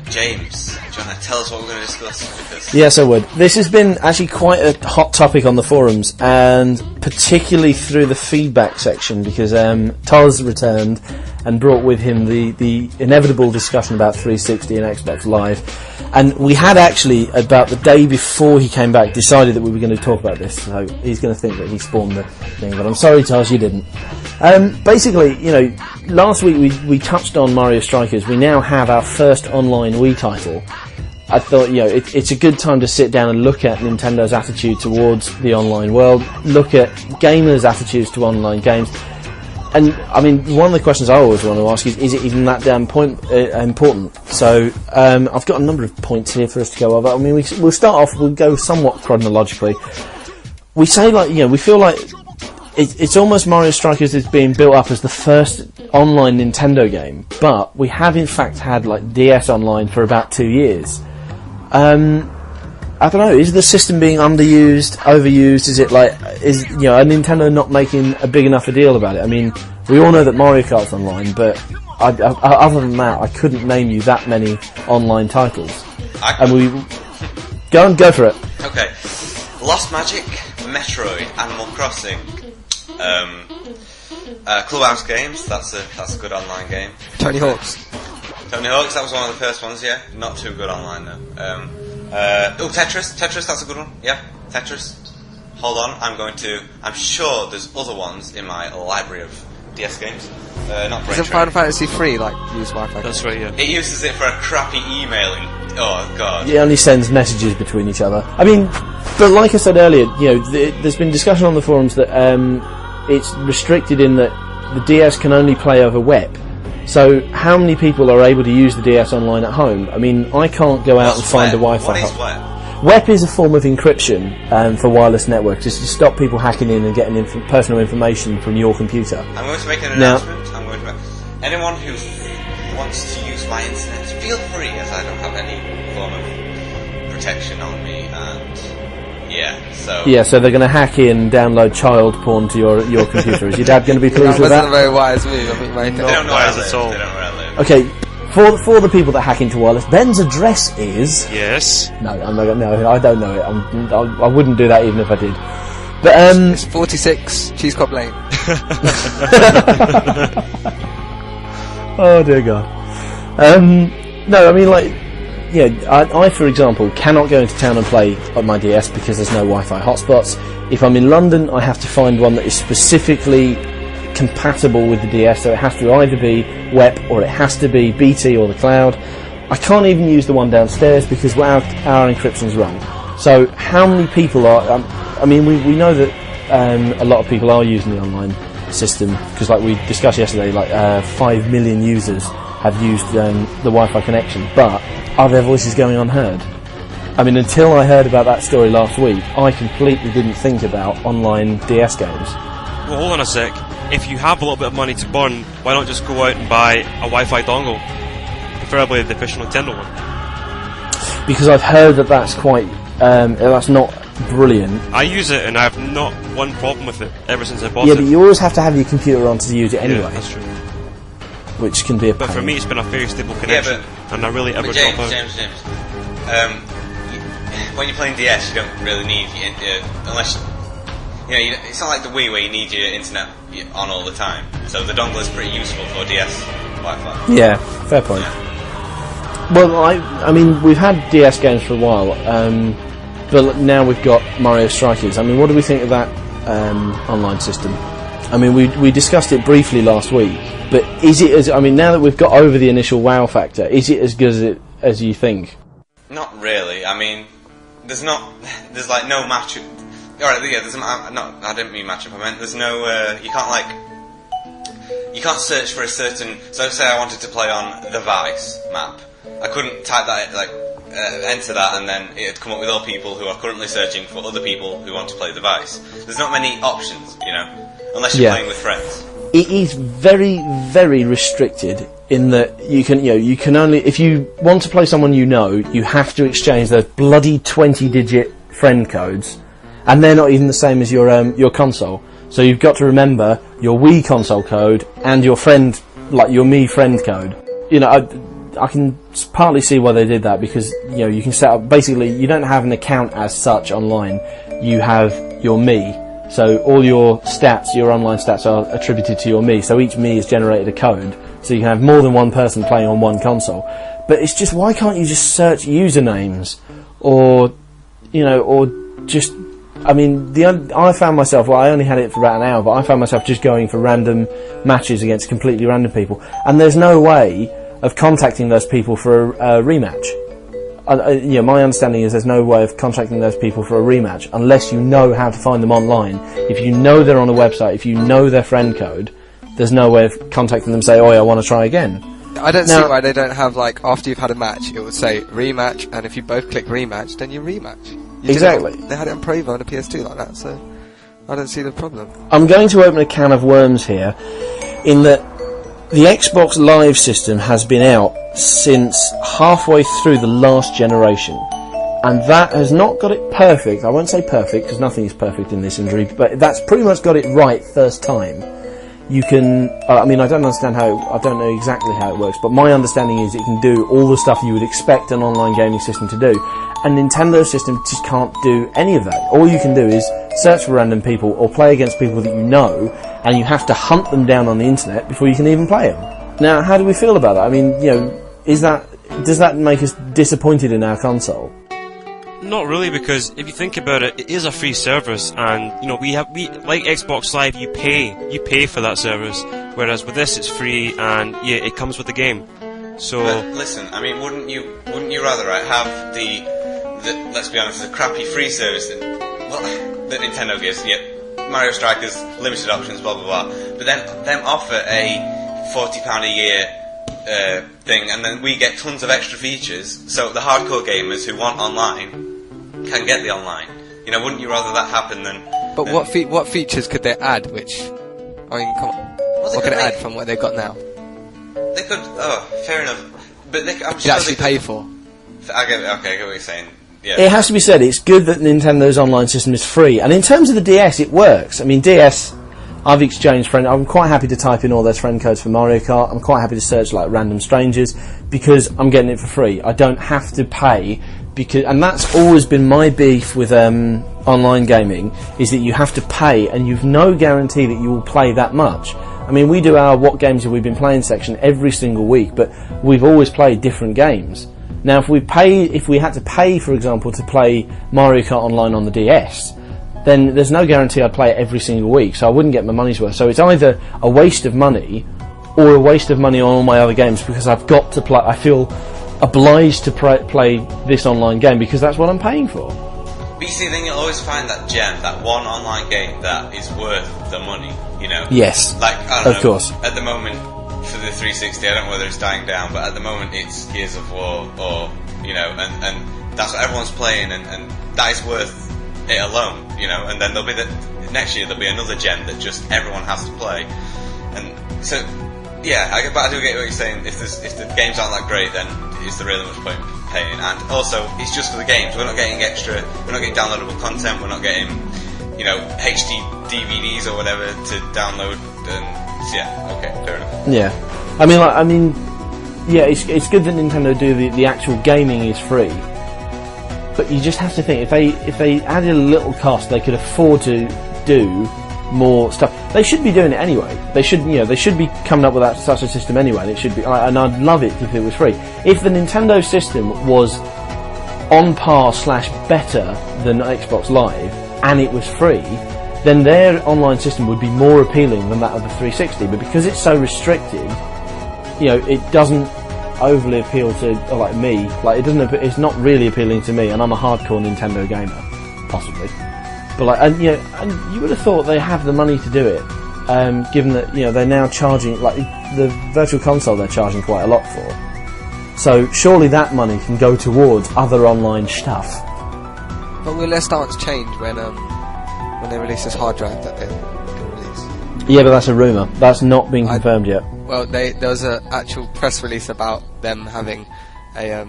James, do you want to tell us what we're going to discuss? Because Yes, I would. This has been actually quite a hot topic on the forums, and particularly through the feedback section, because Toz returned and brought with him the inevitable discussion about 360 and Xbox Live. And we had actually, about the day before he came back, decided that we were going to talk about this, so he's going to think that he spawned the thing, but I'm sorry, Toz, you didn't. Basically, last week we touched on Mario Strikers. We now have our first online Wii title. I thought, it's a good time to sit down and look at Nintendo's attitude towards the online world, look at gamers' attitudes to online games. And, I mean, one of the questions I always want to ask is it even that damn important? So, I've got a number of points here for us to go over. I mean, we'll start off, we'll go somewhat chronologically. We say, we feel like it's almost Mario Strikers is being built up as the first online Nintendo game, but we have in fact had, DS Online for about 2 years. I don't know, is the system being underused, overused? Is it is Nintendo not making a big enough a deal about it? I mean, we all know that Mario Kart's online, but other than that, I couldn't name you that many online titles. Go for it. Okay. Lost Magic, Metroid, Animal Crossing, Clubhouse Games, that's a good online game. Tony Hawk's, that was one of the first ones, yeah. Not too good online though. Tetris, that's a good one, yeah. Tetris. Hold on, I'm sure there's other ones in my library of DS games. Not Isn't Final Fantasy 3 use Wi-Fi? That's right, yeah. It uses it for a crappy emailing. Oh god. It only sends messages between each other. I mean, but like I said earlier, there's been discussion on the forums that it's restricted in that the DS can only play over WEP. So how many people are able to use the DS Online at home? I mean, I can't go out and find a Wi-Fi. What is WEP? WEP is a form of encryption for wireless networks, just to stop people hacking in and getting personal information from your computer. I'm going to make an announcement. Anyone who wants to use my internet, feel free, as I don't have any form of protection on me, and so they're going to hack in and download child porn to your computer. Is your dad going to be pleased with that? That wasn't a very wise move. I think they don't know where I live. They don't know where I live. Okay. For the people that hack into wireless, Ben's address is... Yes. No, I don't know it. I wouldn't do that even if I did. But it's 46 Cheesecop Lane. Oh dear God. No, I mean I for example cannot go into town and play on my DS because there's no Wi-Fi hotspots. If I'm in London, I have to find one that is specifically compatible with the DS, so it has to either be WEP or it has to be BT or the cloud. I can't even use the one downstairs because our encryption's wrong. So how many people are... I mean, we know that a lot of people are using the online system, because like we discussed yesterday, like 5 million users have used the Wi-Fi connection, but are their voices going unheard? I mean, until I heard about that story last week, I completely didn't think about online DS games. Well, hold on a sec. If you have a little bit of money to burn, why not just go out and buy a Wi-Fi dongle? Preferably the official Nintendo one. Because I've heard that that's quite, that's not brilliant. I use it and I have not one problem with it ever since I bought it. Yeah, but you always have to have your computer on to use it anyway. Yeah, that's true. Which can be a pain. But for me, it's been a very stable connection, and I really ever drop out. James. When you're playing DS, you don't really need unless it's not like the Wii where you need your internet on all the time. So the dongle is pretty useful for DS Wi-Fi. Yeah, fair point. Yeah. Well, I mean, we've had DS games for a while, but now we've got Mario Strikers. I mean, what do we think of that online system? I mean, we discussed it briefly last week, but is it now that we've got over the initial wow factor, is it as good as you think? Not really. I mean, there's like no match. Alright, yeah, I didn't mean matchup. I meant there's no. You can't search for a certain. So say I wanted to play on the Vice map, I couldn't type that enter that, and then it'd come up with all people who are currently searching for other people who want to play the Vice. There's not many options, unless you're playing with friends. It is very, very restricted in that you can only, if you want to play someone you have to exchange those bloody 20-digit friend codes, and they're not even the same as your console. So you've got to remember your Wii console code and your friend, like your Me friend code. I can partly see why they did that, because you can set up, basically you don't have an account as such online, you have your Me. So all your stats, your online stats, are attributed to your Me. So each Me has generated a code, so you can have more than one person playing on one console. But it's just, why can't you just search usernames, or just, I mean, I found myself, well, I only had it for about an hour, but I found myself just going for random matches against completely random people, and there's no way of contacting those people for a rematch. My understanding is there's no way of contacting those people for a rematch unless you know how to find them online. If you know they're on a website, if you know their friend code, there's no way of contacting them, say, oh, I want to try again. I don't see why they don't have, like, after you've had a match, it would say rematch, and if you both click rematch, then you rematch. Exactly. They had it on Pro Evo on a PS2 like that, so I don't see the problem. I'm going to open a can of worms here, in that the Xbox Live system has been out since halfway through the last generation, and that has not got it perfect. I won't say perfect, because nothing is perfect in this industry, but that's pretty much got it right first time. You can, I don't know exactly how it works, but my understanding is it can do all the stuff you would expect an online gaming system to do, and Nintendo's system just can't do any of that. All you can do is search for random people, or play against people that you know, and you have to hunt them down on the internet before you can even play them. Now, how do we feel about that? I mean, does that make us disappointed in our console? Not really, because if you think about it, it is a free service, and we like Xbox Live, you pay for that service, whereas with this it's free, and it comes with the game. So, but listen, I mean, wouldn't you rather have the let's be honest, the crappy free service that Nintendo gives? Mario Strikers, limited options, blah blah blah. But then them offer a £40 a year thing, and then we get tons of extra features. So the hardcore gamers who want online can get the online. Wouldn't you rather that happen than? But what features could they add? Which, I mean, come on, what could they add from what they've got now? They could. Oh, fair enough. But I'm You'd sure actually pay for. I get what you're saying. Yeah. It has to be said, it's good that Nintendo's online system is free, and in terms of the DS, it works. I mean, DS, I've exchanged friend. I'm quite happy to type in all those friend codes for Mario Kart. I'm quite happy to search like random strangers because I'm getting it for free. I don't have to pay, and that's always been my beef with online gaming, is that you have to pay, and you've no guarantee that you will play that much. I mean, we do our what games have we been playing section every single week, but we've always played different games. Now, if we had to pay, for example, to play Mario Kart Online on the DS, then there's no guarantee I'd play it every single week, so I wouldn't get my money's worth. So it's either a waste of money, or a waste of money on all my other games, because I've got to play. I feel obliged to play this online game because that's what I'm paying for. But you see, then you'll always find that gem, that one online game that is worth the money. You know. Yes. Like I don't Of know, course. At the moment, for the 360, I don't know whether it's dying down, but at the moment it's Gears of War, or you know, and that's what everyone's playing, and that is worth it alone, you know. And then next year there'll be another gen that just everyone has to play, and so yeah, but I do get what you're saying. If the games aren't that great, then is there really much point in paying? And also, it's just for the games. We're not getting downloadable content. We're not getting, you know, HD DVDs or whatever to download. And yeah, okay, fair enough. Yeah, yeah, it's good that Nintendo do the actual gaming is free, but you just have to think if they added a little cost, they could afford to do more stuff. They should be doing it anyway. They should be coming up with such a system anyway. And it should be, and I'd love it if it was free. If the Nintendo system was on par / better than Xbox Live and it was free, then their online system would be more appealing than that of the 360. But because it's so restricted, you know, it doesn't overly appeal to like me. Like it's not really appealing to me, and I'm a hardcore Nintendo gamer, possibly. But like, and you would have thought they have the money to do it, given that, you know, they're now charging, like, the Virtual Console they're charging quite a lot for. So surely that money can go towards other online stuff. But will their stance change when they release this hard drive that they're going to release? Yeah, but that's a rumour. That's not been confirmed yet. Well, there was an actual press release about them having a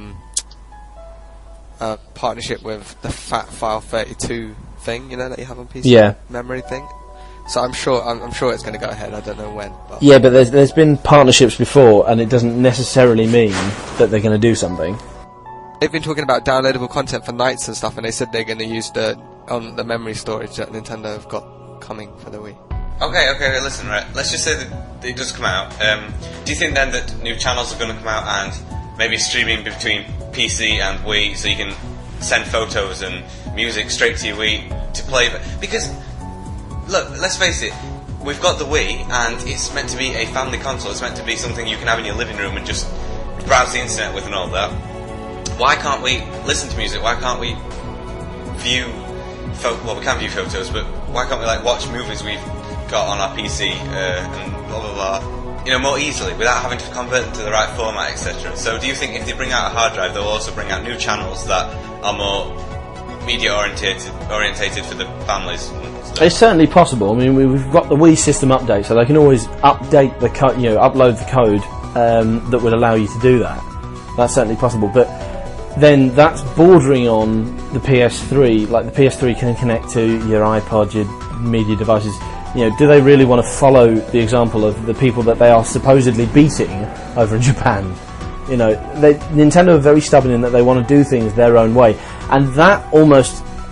partnership with the Fat File 32 thing, you know, that you have on PC. Yeah. Memory thing. So I'm sure it's going to go ahead. I don't know when. But Yeah, but there's been partnerships before, and it doesn't necessarily mean that they're going to do something. they've been talking about downloadable content for Nights and stuff, and they said they're going to use the memory storage that Nintendo have got coming for the Wii. Okay, listen, right. Let's just say that it does come out. Do you think then that new channels are going to come out and maybe streaming between PC and Wii, so you can send photos and music straight to your Wii to play? Because, look, let's face it, we've got the Wii, and it's meant to be a family console. It's meant to be something you can have in your living room and just browse the internet with and all that. Why can't we listen to music? Why can't we view well, we can view photos, but why can't we watch movies we've got on our PC and blah blah blah, more easily without having to convert them to the right format, etc. So do you think if they bring out a hard drive, they'll also bring out new channels that are more media orientated for the families? It's certainly possible. I mean, we've got the Wii system update, so they can always update the code, upload the code that would allow you to do that. That's certainly possible, but then that's bordering on the PS3. Like, the PS3 can connect to your iPod, your media devices. Do they really want to follow the example of the people that they are supposedly beating over in Japan? Nintendo are very stubborn in that they want to do things their own way, and that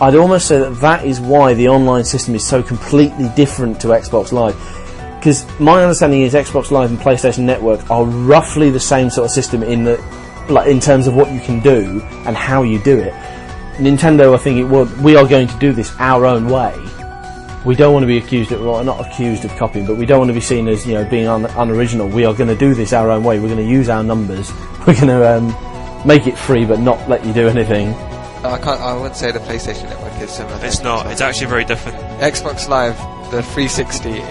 I'd almost say that is why the online system is so completely different to Xbox Live. Because my understanding is Xbox Live and PlayStation Network are roughly the same sort of system in terms of what you can do and how you do it. Nintendo are thinking, well, we are going to do this our own way. We don't want to be accused of, well, not accused of copying, but we don't want to be seen as, being unoriginal. We are going to do this our own way. We're going to use our numbers. We're going to make it free, but not let you do anything. I wouldn't say the PlayStation Network is similar. It's not. It's actually very different. Xbox Live, the 360,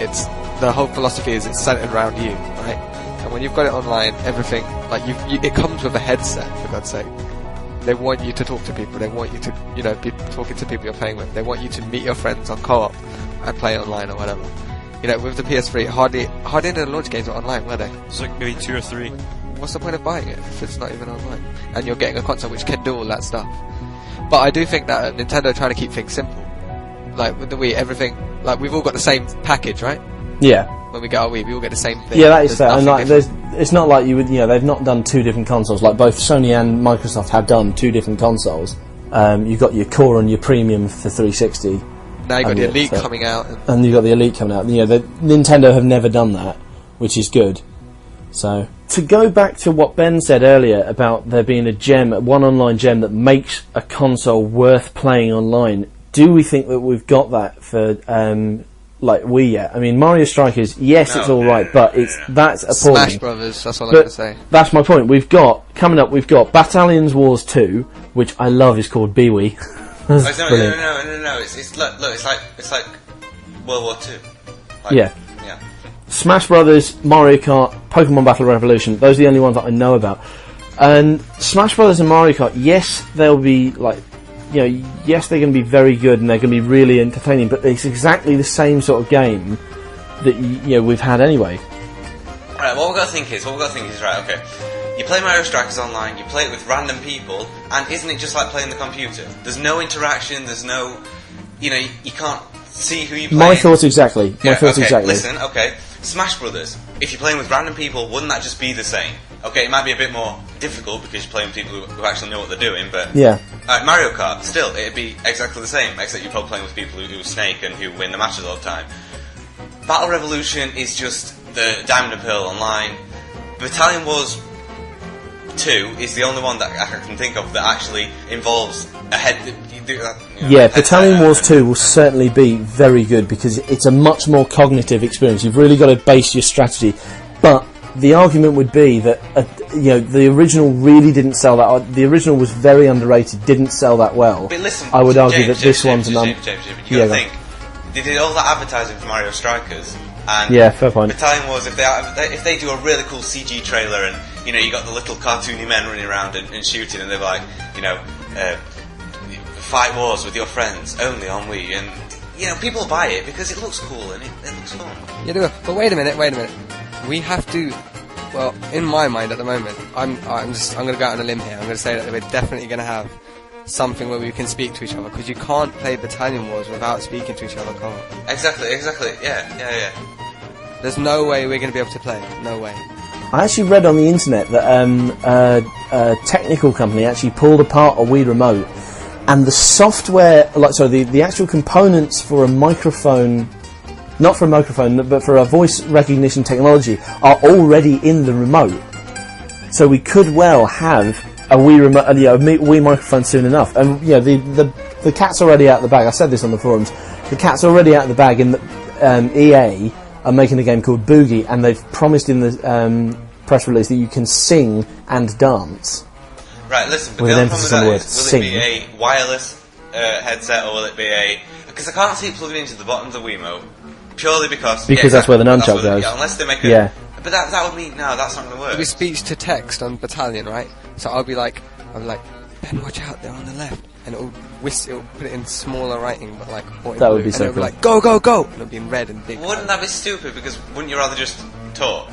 the whole philosophy is it's centered around you, right? And when you've got it online, everything, it comes with a headset, for God's sake. They want you to talk to people. They want you to, be talking to people you're playing with. They want you to meet your friends on co-op and play online or whatever. With the PS3, hardly any of the launch games were online, were they? It's like maybe 2 or 3. What's the point of buying it if it's not even online? And you're getting a console which can do all that stuff. But I do think that Nintendo are trying to keep things simple. Like with the Wii, everything, we've all got the same package, right? Yeah. When we get our Wii, we all get the same thing. Yeah, that is fair. And it's not like you would, they've not done two different consoles. Like both Sony and Microsoft have done two different consoles. You've got your core and your premium for 360. Now you've got the Elite coming out. And you've got the Elite coming out. Nintendo have never done that, which is good. So, to go back to what Ben said earlier about there being one online gem that makes a console worth playing online, do we think that we've got that for Wii yet? I mean, Mario Strikers, yes, it's alright, but that's appalling. Smash Brothers, that's all I'm going to say. That's my point. Coming up, we've got Battalions Wars 2, which I love is called BWI. No. It's like World War II. Yeah. Smash Brothers, Mario Kart, Pokemon Battle Revolution. Those are the only ones that I know about. And Smash Brothers and Mario Kart, yes, they'll be like, yes, they're going to be very good and they're going to be really entertaining. But it's exactly the same sort of game that we've had anyway. Right. What we've got to think is right. Okay. You play Mario Strikers Online. You play it with random people, and isn't it just like playing the computer? There's no interaction. There's no, you can't see who you play. My thoughts exactly. Listen, okay. Smash Brothers. If you're playing with random people, wouldn't that just be the same? Okay, it might be a bit more difficult because you're playing with people who actually know what they're doing, but yeah. Mario Kart, still, it'd be exactly the same, except you're probably playing with people who Snake and who win the matches all the time. Battle Revolution is just the Diamond and Pearl Online. Battalion Wars 2 is the only one that I can think of that actually involves a head. Battalion Wars 2 will certainly be very good because it's a much more cognitive experience. You've really got to base your strategy. But the argument would be that the original really didn't sell that. The original was very underrated, didn't sell that well. But listen, I would argue that this one's James, you gotta think. They did all that advertising for Mario Strikers, and fair point. Battalion Wars, if they do a really cool CG trailer, and you got the little cartoony men running around and shooting, and they're like, fight wars with your friends only on Wii, and people buy it because it looks cool and it looks fun. Yeah, do it. But wait a minute. We have to. Well, in my mind at the moment, I'm going to go out on a limb here. I'm going to say that we're definitely going to have something where we can speak to each other, because you can't play Battalion Wars without speaking to each other, can you? Exactly. Yeah. There's no way we're going to be able to play. No way. I actually read on the internet that a technical company actually pulled apart a Wii remote, and the software, the actual components for a microphone, not for a microphone, but for a voice recognition technology, are already in the remote. So we could well have a Wii remote, a Wii microphone soon enough. And the cat's already out of the bag. I said this on the forums. The cat's already out of the bag in that EA are making a game called Boogie, and they've promised in the press release that you can sing and dance. Right, listen, but with the an other emphasis problem on the with word that is, sing. will it be a wireless headset, or will it be a... Because I can't see it plugging into the bottom of the Wiimote, purely because that's where the nunchuck goes. Yeah, unless they make a... Yeah. But that would mean, no, that's not going to work. It'll be speech to text on Battalion, right? So I'll be like, Ben, watch out, they're on the left. And it'll put it in smaller writing, but like... That would be so cool. cool. And it'll be like, go! And it'll be in red and big. Wouldn't that be stupid? Because wouldn't you rather just talk?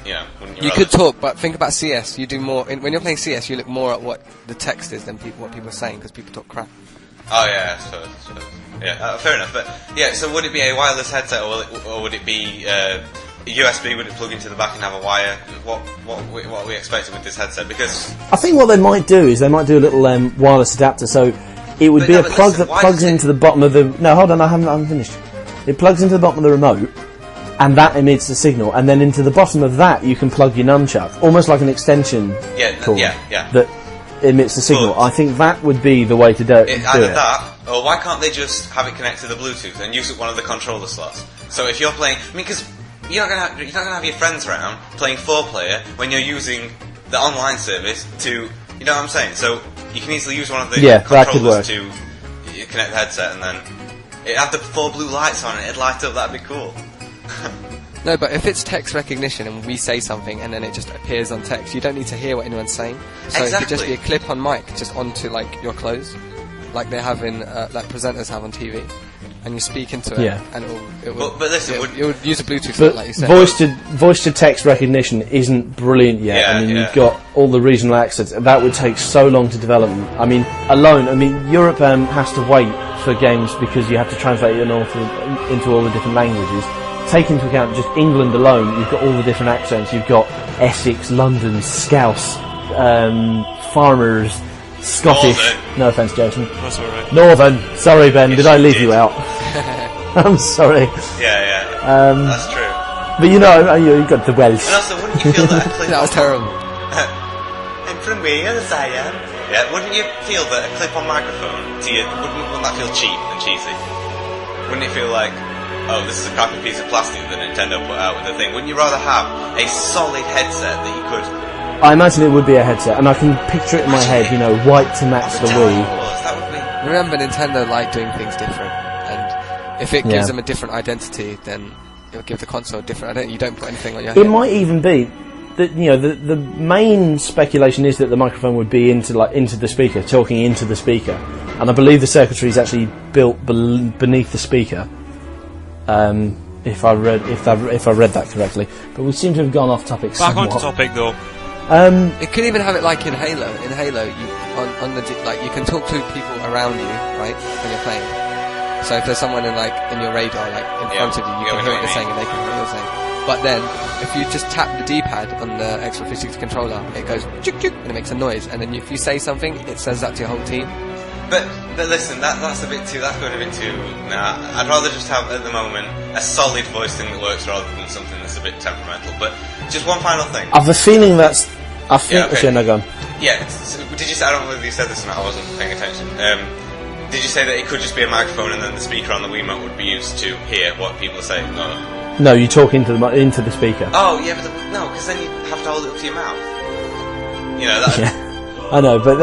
You could talk, but think about CS. You do more... when you're playing CS, you look more at what the text is than what people are saying, because people talk crap. Oh, yeah, I suppose. Yeah, fair enough. But, yeah, so would it be a wireless headset, or would it be... USB, would it plug into the back and have a wire? What are we expecting with this headset? Because I think what they might do is they might do a little wireless adapter. So it would be a plug that plugs into the bottom of the... No, hold on, I haven't finished. It plugs into the bottom of the remote, and that emits the signal. And then into the bottom of that, you can plug your nunchuck, almost like an extension cord that emits the signal. But I think that would be the way to do it. Either that, or why can't they just have it connect to the Bluetooth and use one of the controller slots? So if you're playing... because... You're not gonna have your friends around playing 4-player when you're using the online service to, you know what I'm saying? So you can easily use one of the controllers to connect the headset, and then it had the 4 blue lights on it. It'd light up. That'd be cool. No, but if it's text recognition and we say something and then it just appears on text, you don't need to hear what anyone's saying. So it could just be a clip-on mic just onto like your clothes, like they have in like presenters have on TV. And you speak into it, and it will. But listen, it would use a Bluetooth, but like you said. Voice to text recognition isn't brilliant yet. You've got all the regional accents. That would take so long to develop. Europe has to wait for games because you have to translate it into all the different languages. Take into account just England alone, you've got all the different accents. You've got Essex, London, Scouse, farmers. Scottish. Northern. No offence, Jason. That's alright. Northern. Sorry, Ben. Did I leave you out? I'm sorry. Yeah. That's true. But you got the Welsh. And also, wouldn't you feel that a clip... That was terrible. I'm from Wales, I am. Yeah, wouldn't you feel that a clip-on microphone to you, wouldn't that feel cheap and cheesy? Wouldn't it feel like, oh, this is a crappy piece of plastic that Nintendo put out with the thing? Wouldn't you rather have a solid headset that you could... I imagine it would be a headset, and I can picture it in my head, white to match the Wii. That would be... Remember, Nintendo like doing things different, and if it gives them a different identity, then it'll give the console different. You don't put anything on your It head. might even be that the main speculation is that the microphone would be into the speaker, talking into the speaker, and I believe the circuitry is actually built beneath the speaker. If I read that correctly, but we seem to have gone off topic. Back somewhat. onto topic though. It could even have it like in Halo. In Halo, you can talk to people around you, right, when you're playing. So if there's someone in your radar, in front of you, you can hear what they're saying and they can hear what you're saying. But then, if you just tap the D-pad on the Xbox 360 controller, it goes chuk chuk and it makes a noise. And then if you say something, it says that to your whole team. But listen, that's going a bit too. Nah, I'd rather just have at the moment a solid voice thing that works rather than something that's a bit temperamental. But just one final thing. I've a feeling that's. I think. Yeah, okay. No, go on. Yeah, did you say? I don't know whether you said this or not. I wasn't paying attention. Did you say that it could just be a microphone and then the speaker on the Wiimote would be used to hear what people are saying? No, you talk into the speaker. Oh yeah, but no, because then you have to hold it up to your mouth. That. Yeah, I know, but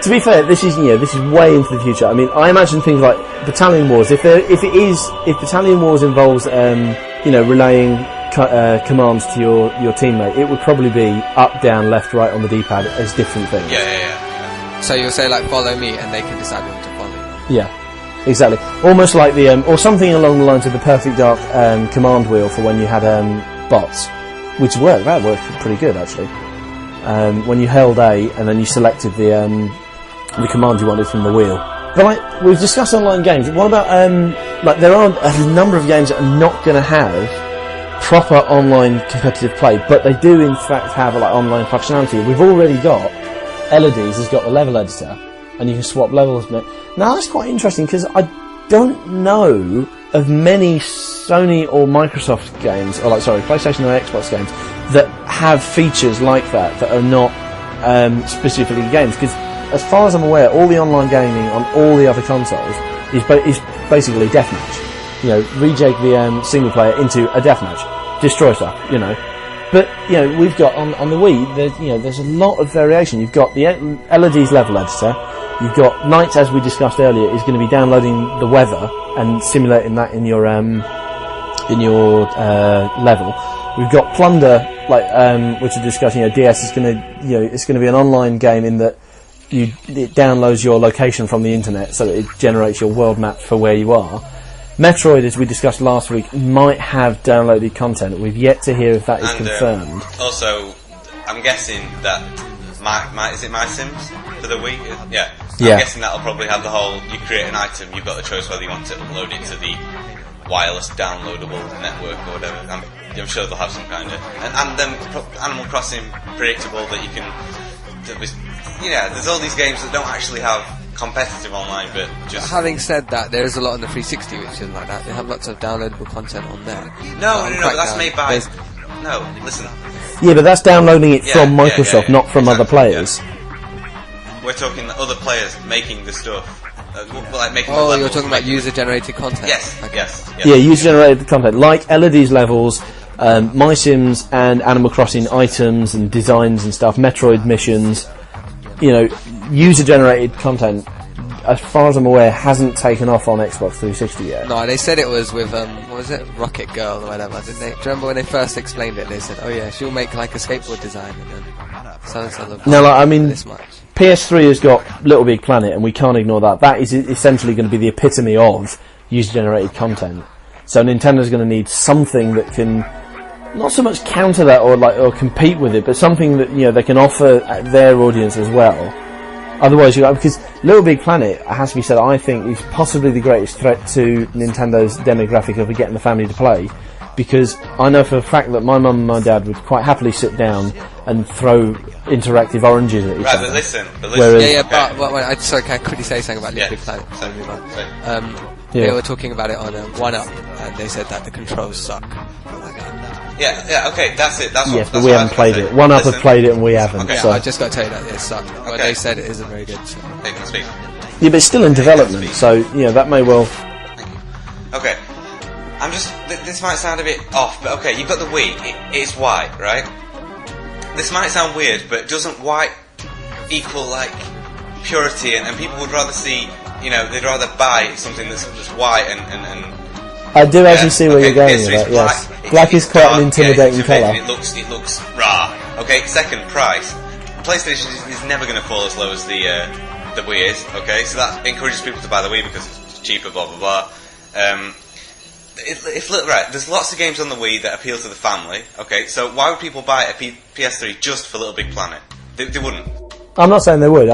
to be fair, this is way into the future. I mean, I imagine things like Battalion Wars. If Battalion Wars involves relaying commands to your teammate, it would probably be up, down, left, right on the D-pad as different things. Yeah. So you'll say follow me, and they can decide when to follow you. Yeah, exactly. Almost like or something along the lines of the Perfect Dark command wheel for when you had bots, which that worked pretty good actually. When you held A and then you selected the command you wanted from the wheel. But we've discussed online games. What about there are a number of games that are not going to have proper online competitive play, but they do in fact have online functionality. We've already got Elodies has got the level editor, and you can swap levels. Now that's quite interesting because I don't know of many Sony or Microsoft games, PlayStation or Xbox games that have features like that are not specifically games. Because as far as I'm aware, all the online gaming on all the other consoles is basically deathmatch. Rejig the single player into a deathmatch, destroy stuff. But we've got on the Wii. There's a lot of variation. You've got the LED's level editor. You've got Knights, as we discussed earlier, is going to be downloading the weather and simulating that in your level. We've got Plunder, which we're discussing. DS is going to it's going to be an online game in that it downloads your location from the internet so that it generates your world map for where you are. Metroid, as we discussed last week, might have downloaded content. We've yet to hear if that is confirmed. Also, I'm guessing that is it My Sims for the Wii? Yeah. I'm guessing that'll probably have the whole. You create an item, you've got the choice whether you want to upload it to the wireless downloadable network or whatever. I'm sure they'll have some kind of and then Animal Crossing predictable that you can. There's all these games that don't actually have competitive online, but just. Having said that, there is a lot on the 360 which isn't like that. They have lots of downloadable content on there. No, that's made by. No, listen. Yeah, but that's downloading it from Microsoft, not from other players. Yeah. We're talking other players making the stuff. Making the levels, you're talking about user-generated content? Yes, okay. yes. Yeah, user-generated content, like LED's levels, My Sims and Animal Crossing items and designs and stuff, Metroid missions. User-generated content, as far as I'm aware, hasn't taken off on Xbox 360 yet. No, they said it was with, what was it? Rocket Girl or whatever, didn't they? Do you remember when they first explained it? They said, oh yeah, she'll make a skateboard design and then this much. PS3 has got Little Big Planet, and we can't ignore that. That is essentially going to be the epitome of user-generated content. So Nintendo's going to need something that can not so much counter that or compete with it, but something that they can offer their audience as well. Otherwise, because Little Big Planet, it has to be said, I think is possibly the greatest threat to Nintendo's demographic of getting the family to play. Because I know for a fact that my mum and my dad would quite happily sit down and throw interactive oranges at each other. But listen. But sorry, can I quickly say something about Little Big Planet? They were talking about it on 1UP, and they said that the controls suck. Okay, that's it. That's but we haven't played it. 1UP have played it and we haven't. Okay. So. I just got to tell you that it sucked. But they said it isn't very good. So. They can speak. Yeah, but it's still in development, so that may well. Thank you. Okay. I'm just. This might sound a bit off, but okay, you've got the Wii. It's white, right? This might sound weird, but doesn't white equal purity? And people would rather see, they'd rather buy something that's just white and I do actually Yeah, see where okay, you're going PS3 with is that, yes. black. Black is It's quite an dark, intimidating yeah, it's colour. It looks raw. Okay, second, price. PlayStation is never going to fall as low as the Wii is. Okay, so that encourages people to buy the Wii because it's cheaper. Blah blah blah. Right, there's lots of games on the Wii that appeal to the family. Okay, so why would people buy a PS3 just for Little Big Planet? They wouldn't. I'm not saying they would.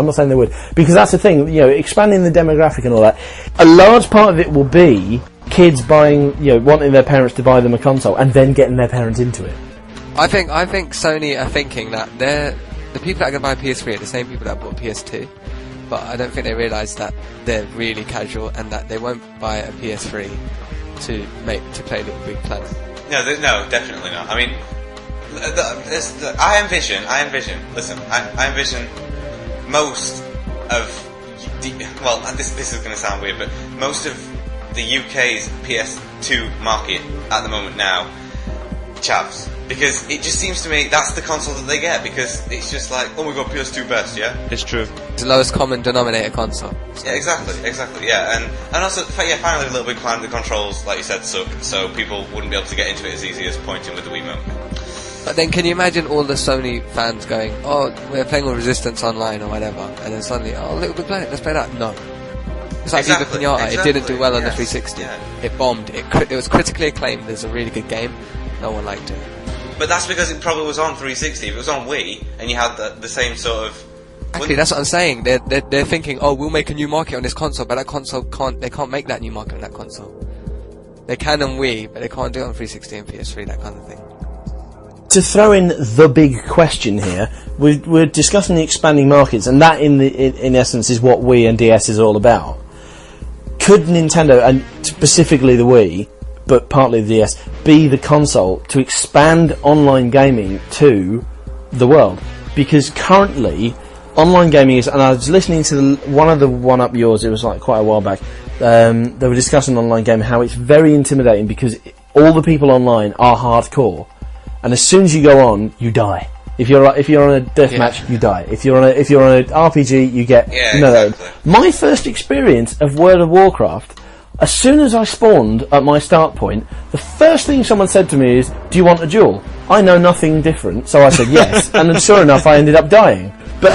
Because that's the thing, expanding the demographic and all that. A large part of it will be kids buying, wanting their parents to buy them a console and then getting their parents into it. I think Sony are thinking that the people that are going to buy a PS3 are the same people that bought a PS2, but I don't think they realise that they're really casual and that they won't buy a PS3 to play Little Big Planet. No, definitely not. I mean, I envision. Listen, I envision most of this is going to sound weird, but most of the UK's PS2 market at the moment now, chavs. Because it just seems to me that's the console that they get, because it's just like, oh my god, PS2 best, yeah? It's true. It's the lowest common denominator console. Yeah, exactly, yeah. And also, finally, a little bit the controls, like you said, suck, so people wouldn't be able to get into it as easy as pointing with the Wiimote. But then can you imagine all the Sony fans going, oh, we're playing with Resistance Online or whatever, and then suddenly, oh, Little Big Planet, let's play that. No. It's like Viva Pinata, it didn't do well on the 360. Yeah. It bombed. It was critically acclaimed as a really good game. No one liked it. But that's because it probably was on 360. If it was on Wii, and you had the same sort of... Actually, that's what I'm saying. They're thinking, oh, we'll make a new market on this console, but that console they can't make that new market on that console. They can on Wii, but they can't do it on 360 and PS3, that kind of thing. To throw in the big question here, we're discussing the expanding markets, and that in essence is what Wii and DS is all about. Could Nintendo, and specifically the Wii, but partly the DS, be the console to expand online gaming to the world? Because currently, online gaming is, and I was listening to one of the one-up yours, it was like quite a while back, they were discussing online gaming, how it's very intimidating because all the people online are hardcore, and as soon as you go on, you die. If you're on a deathmatch, you die. If you're on an RPG, you get exactly. My first experience of World of Warcraft, as soon as I spawned at my start point, the first thing someone said to me is, "Do you want a duel?" I know nothing different, so I said yes, and then sure enough, I ended up dying. But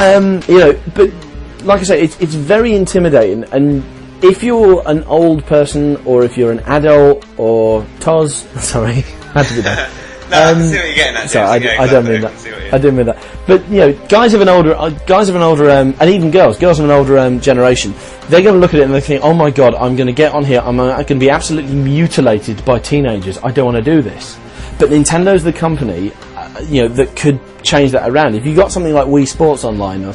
but like I say, it's very intimidating, and if you're an old person or if you're an adult or sorry, had to be that. No, I see what you're getting at. Sorry, Yeah, I don't mean that. I didn't mean that. But guys of an older, and even girls of an older generation, they're going to look at it and they think, "Oh my god, I'm going to get on here. I'm going to be absolutely mutilated by teenagers. I don't want to do this." But Nintendo's the company, that could change that around. If you got something like Wii Sports Online,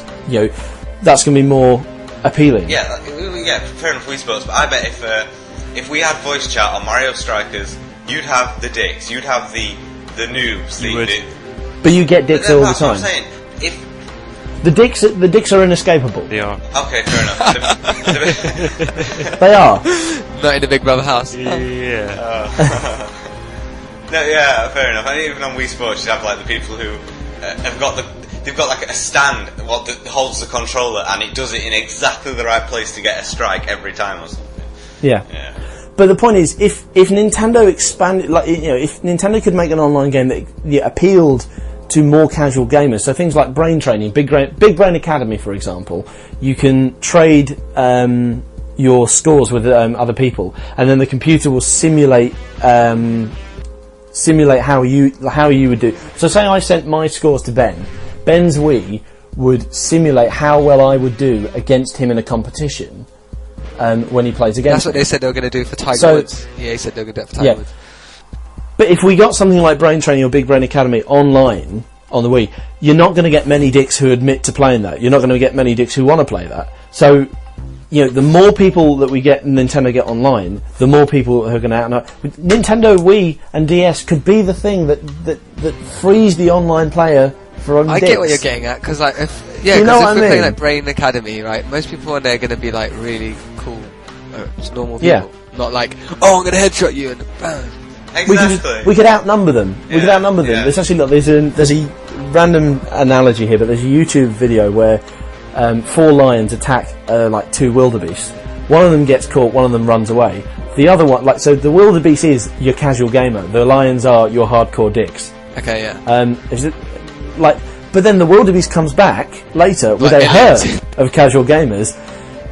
that's going to be more appealing. Yeah, fair enough, Wii Sports. But I bet if we had voice chat on Mario Strikers, you'd have the dicks, you'd have the noobs. But you get dicks all the that's time. What I'm saying. If the dicks are inescapable. They are. okay, fair enough. They are. Not in the Big Brother house. Yeah. No, yeah, fair enough. And even on Wii Sports, you have like the people who they've got like a stand that holds the controller, and it does it in exactly the right place to get a strike every time or something. Yeah. But the point is, if Nintendo expanded, if Nintendo could make an online game that appealed to more casual gamers, so things like brain training, Big Brain Academy, for example, you can trade your scores with other people, and then the computer will simulate how you would do. So, say I sent my scores to Ben's Wii would simulate how well I would do against him in a competition. When he plays against That's what they said they were going to do for Tiger Woods. Yeah, he said they were going to do it for Tiger Woods. But if we got something like Brain Training or Big Brain Academy online on the Wii, you're not going to get many dicks who admit to playing that. You're not going to get many dicks who want to play that. So, the more people that we get Nintendo get online, the more people who are going to out. Nintendo Wii and DS could be the thing that frees the online player from I dicks. get what you're getting at, because if You know what I we're mean? playing like Brain Academy, right, most people on there are going to be like really cool, just normal people. Yeah. Not like, oh, I'm going to headshot you and bam. Exactly. We could outnumber them. We could outnumber them. Yeah. There's actually there's a random analogy here, but there's a YouTube video where 4 lions attack like 2 wildebeest. One of them gets caught, one of them runs away. The other one, like, so the wildebeest is your casual gamer. The lions are your hardcore dicks. Okay, yeah. Is it like? But then the wildebeest comes back later with Like a aliens. herd of casual gamers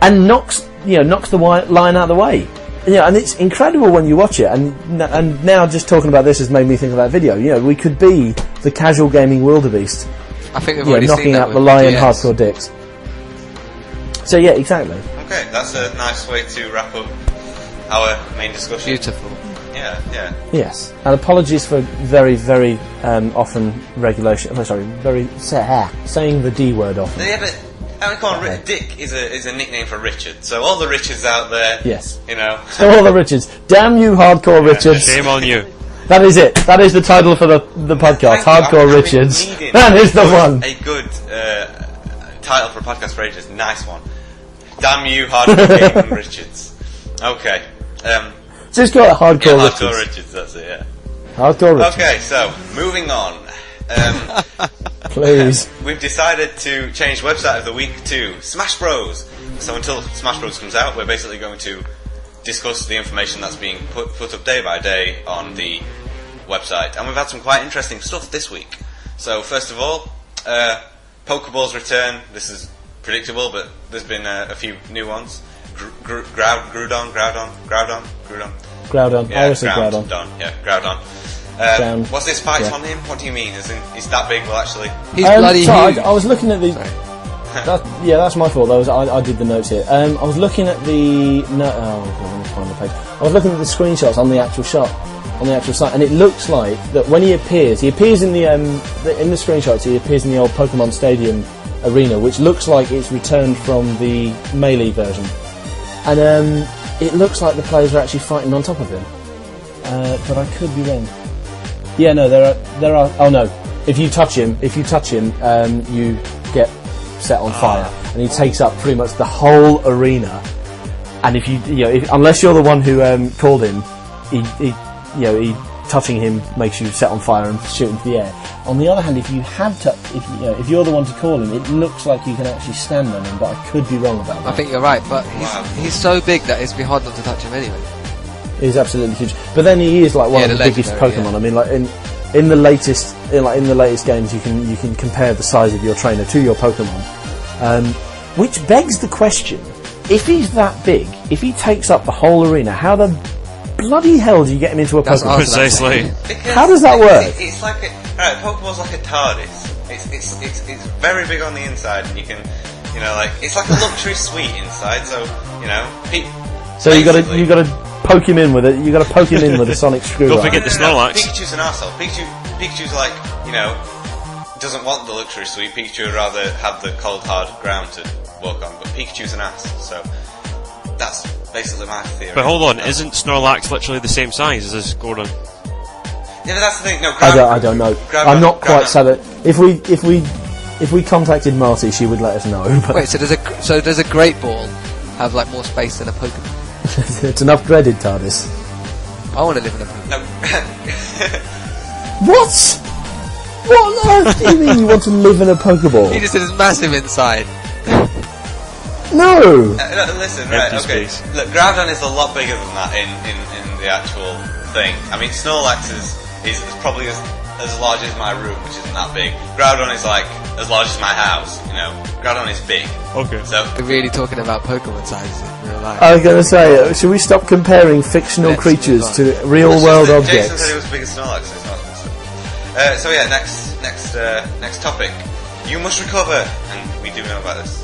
and knocks the lion out of the way. Yeah, and it's incredible when you watch it. And now just talking about this has made me think of that video. You know, we could be the casual gaming wildebeest. I think we've already seen knocking that out with the lion GS. hardcore dicks. So yeah, exactly. Okay, that's a nice way to wrap up our main discussion. Beautiful. Yeah, yeah. Yes, and apologies for very, very often regulation. Oh, sorry, saying the D word often. Yeah, but I mean, come on, Dick is a nickname for Richard. So all the Richards out there, Yes. you know. So all the Richards, damn you, hardcore Richards. Shame on you. That is it. That is the title for the podcast. Thank you. Hardcore I've been Richards. needing That is the one. A good title for a podcast for ages. Nice one. Damn you, Hardcore Gaming Richards. Okay. Just call it Hardcore Yeah, Richards. Hardcore Richards, that's it, yeah. Hardcore Richards. Okay, so, moving on. Please. We've decided to change website of the week to Smash Bros. So until Smash Bros comes out, we're basically going to discuss the information that's being put up day by day on the website. And we've had some quite interesting stuff this week. So first of all, Pokeballs return. This is predictable, but there's been a few new ones. Groudon. Groudon. I always say Groudon. Groudon. Yeah, Groudon. Ground. What's this spikes Yeah. on him? What do you mean? Is that big? Well, actually, He's bloody sorry, huge. I was looking at the. That's my fault. I did the notes here. I was looking at the. No, oh, God, let me find the page. I was looking at the screenshots on the actual shot, on the actual site, and it looks like that when he appears in the screenshots. He appears in the old Pokemon Stadium arena, which looks like it's returned from the Melee version, and it looks like the players are actually fighting on top of him. But I could be wrong. Yeah, no, there are. Oh no! If you touch him, you get set on fire, and he takes up pretty much the whole arena. And if unless you're the one who called him, he touching him makes you set on fire and shoot into the air. On the other hand, if you're the one to call him, it looks like you can actually stand on him. But I could be wrong about that. I think you're right, but he's so big that it's be hard not to touch him anyway. He's absolutely huge. But then he is like one of the biggest Pokemon. Yeah. I mean, like in the latest games, you can compare the size of your trainer to your Pokemon, which begs the question: if he's that big, if he takes up the whole arena, how the bloody hell do you get him into a Pokemon? Precisely. How does that work? It's like Pokeball's like a TARDIS. It's very big on the inside, and you can, it's like a luxury suite inside. So So you got to poke him in with it. You got to poke him in with a sonic screwdriver. Don't forget the Snorlax. Pikachu's an arsehole. Pikachu's like, doesn't want the luxury suite. Pikachu would rather have the cold, hard ground to walk on. But Pikachu's an ass, so that's basically my theory. But hold on, isn't Snorlax literally the same size as this Gordon? Yeah, but that's the thing. No, I don't know. I'm not quite Groudon. certain. If we contacted Marty, she would let us know. But Wait, so does a Great Ball have like more space than a Pokemon? it's an upgraded TARDIS. I want to live in a Pokemon. No. What? What on earth do you mean you want to live in a Pokeball? He just said it's massive inside. No! Listen, right, Empty okay. space. Look, Groudon is a lot bigger than that in the actual thing. I mean, Snorlax is probably as large as my room, which isn't that big. Groudon is like as large as my house, Groudon is big. Okay. So, We're really talking about Pokemon sizes in real life. I was going to say, should we stop comparing fictional Let's creatures move on. to real-world Jason objects? said it was as big as Snorlax, so it's not. So yeah, next topic. You must recover, and we do know about this.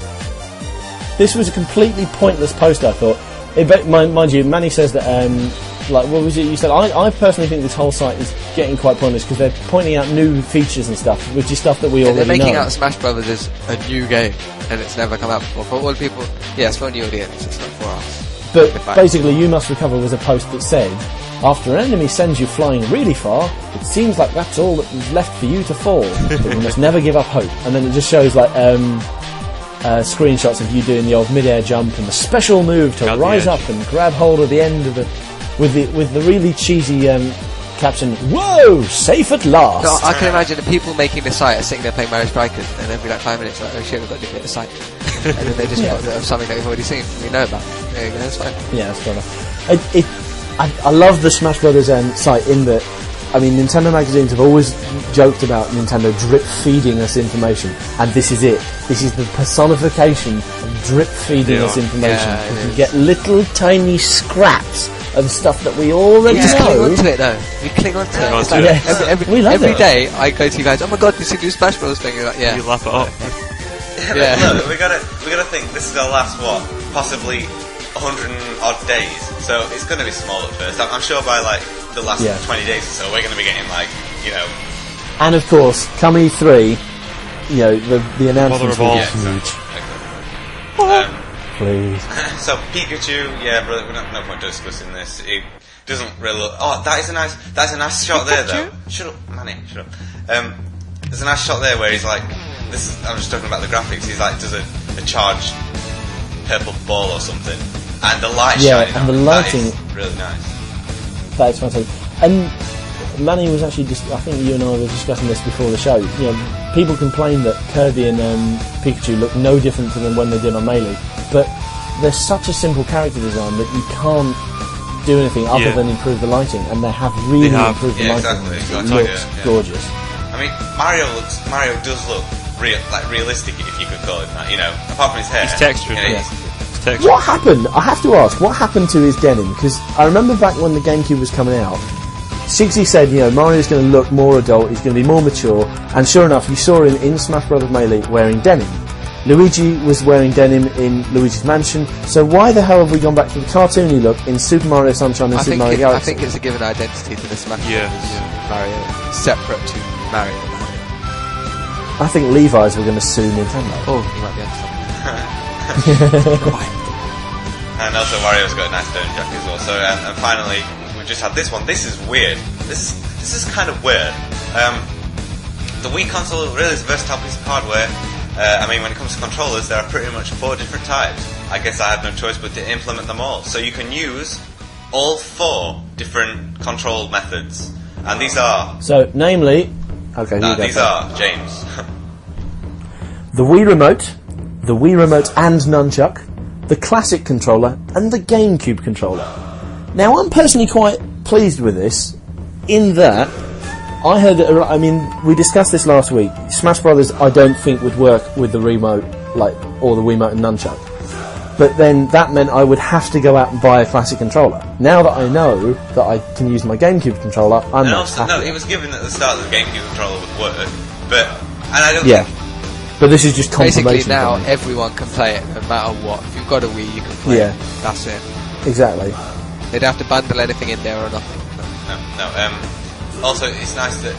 This was a completely pointless post, I thought. Mind you, Manny says that, what was it you said? I personally think this whole site is getting quite pointless because they're pointing out new features and stuff, which is stuff that we They're already making know. out Smash Brothers as a new game, and it's never come out before. For all people, it's for a new audience, it's not for us. But Goodbye. basically, You Must Recover was a post that said, after an enemy sends you flying really far, it seems like that's all that is left for you to fall, but you must never give up hope. And then it just shows screenshots of you doing the old mid-air jump and the special move to Grab the rise edge. up and grab hold of the end of with the really cheesy caption, "Whoa, safe at last." So I can imagine the people making the site are sitting there playing Mario Strikers, and then be like 5 minutes, like, oh shit, we've got to duplicate the site. And then they just Yeah. got something that we've already seen, we know about. There you go, that's fine. Yeah, that's fair enough. I love the Smash Brothers site in that. I mean, Nintendo magazines have always joked about Nintendo drip feeding us information, and this is it. This is the personification of drip feeding us information. Yeah, We get little tiny scraps of stuff that we already We just cling know. onto it though. We cling onto it. It's like Yes. We love every it. day I go to you guys, oh my god, this is a new Smash Bros thing. You're like, yeah. You laugh it up. Yeah, but look, we gotta think. This is our last possibly 100 and odd days. So it's going to be small at first. I'm sure by like the last 20 days or so, we're going to be getting like, you know. And of course, come E3, you know, the announcements will be Mother huge. Exactly. Please. So Pikachu, yeah, bro, no point discussing this. It doesn't really look. Oh, that's a nice shot there, though. Shut up, Manny. Shut up. There's a nice shot there where he's like, I'm just talking about the graphics. He's like, does a charged purple ball or something, and the light shining. And the on it. lighting, that is really nice. That's fantastic. And Manny was actually I think you and I were discussing this before the show. You know, people complain that Kirby and Pikachu look no different to them when they did on Melee, but they're such a simple character design that you can't do anything other than improve the lighting, and they have really improved the lighting. Exactly. It looks gorgeous. I mean, Mario does look realistic, if you could call it that. You know, apart from his hair. He's textured. You know, It's textured. What happened? I have to ask, what happened to his denim? Because I remember back when the GameCube was coming out, Shigsy said, you know, Mario's going to look more adult, he's going to be more mature, and sure enough, you saw him in Smash Bros. Melee wearing denim. Luigi was wearing denim in Luigi's Mansion, so why the hell have we gone back to the cartoony look in Super Mario Sunshine and Super Mario I Galaxy? think it's a given identity to the Smash Bros. Mario, separate to Mario. I think Levi's were going to sue Nintendo. Oh, you might be able to. And also Wario's got a nice denim jacket as well. So and finally we've just had this one. This is weird. This is kind of weird. The Wii console really is a versatile piece of hardware. I mean, when it comes to controllers, there are pretty much 4 different types. I guess I have no choice but to implement them all. So you can use all 4 different control methods, and these are. So, namely, okay, here you go. These are James. The Wii Remote and Nunchuck, the Classic Controller, and the GameCube Controller. Now, I'm personally quite pleased with this, in that I heard that, I mean, we discussed this last week. Smash Brothers, I don't think would work with the remote, or the Wiimote and Nunchuck. But then that meant I would have to go out and buy a classic controller. Now that I know that I can use my GameCube controller, I'm And not also, happy. no, it was given at the start that the GameCube controller would work, and I don't Yeah. think. But this is just confirmation. Basically, now for me. everyone can play it, no matter what. If you've got a Wii, you can play it. That's it. Exactly. They'd have to bundle anything in there or nothing. No. Also, it's nice that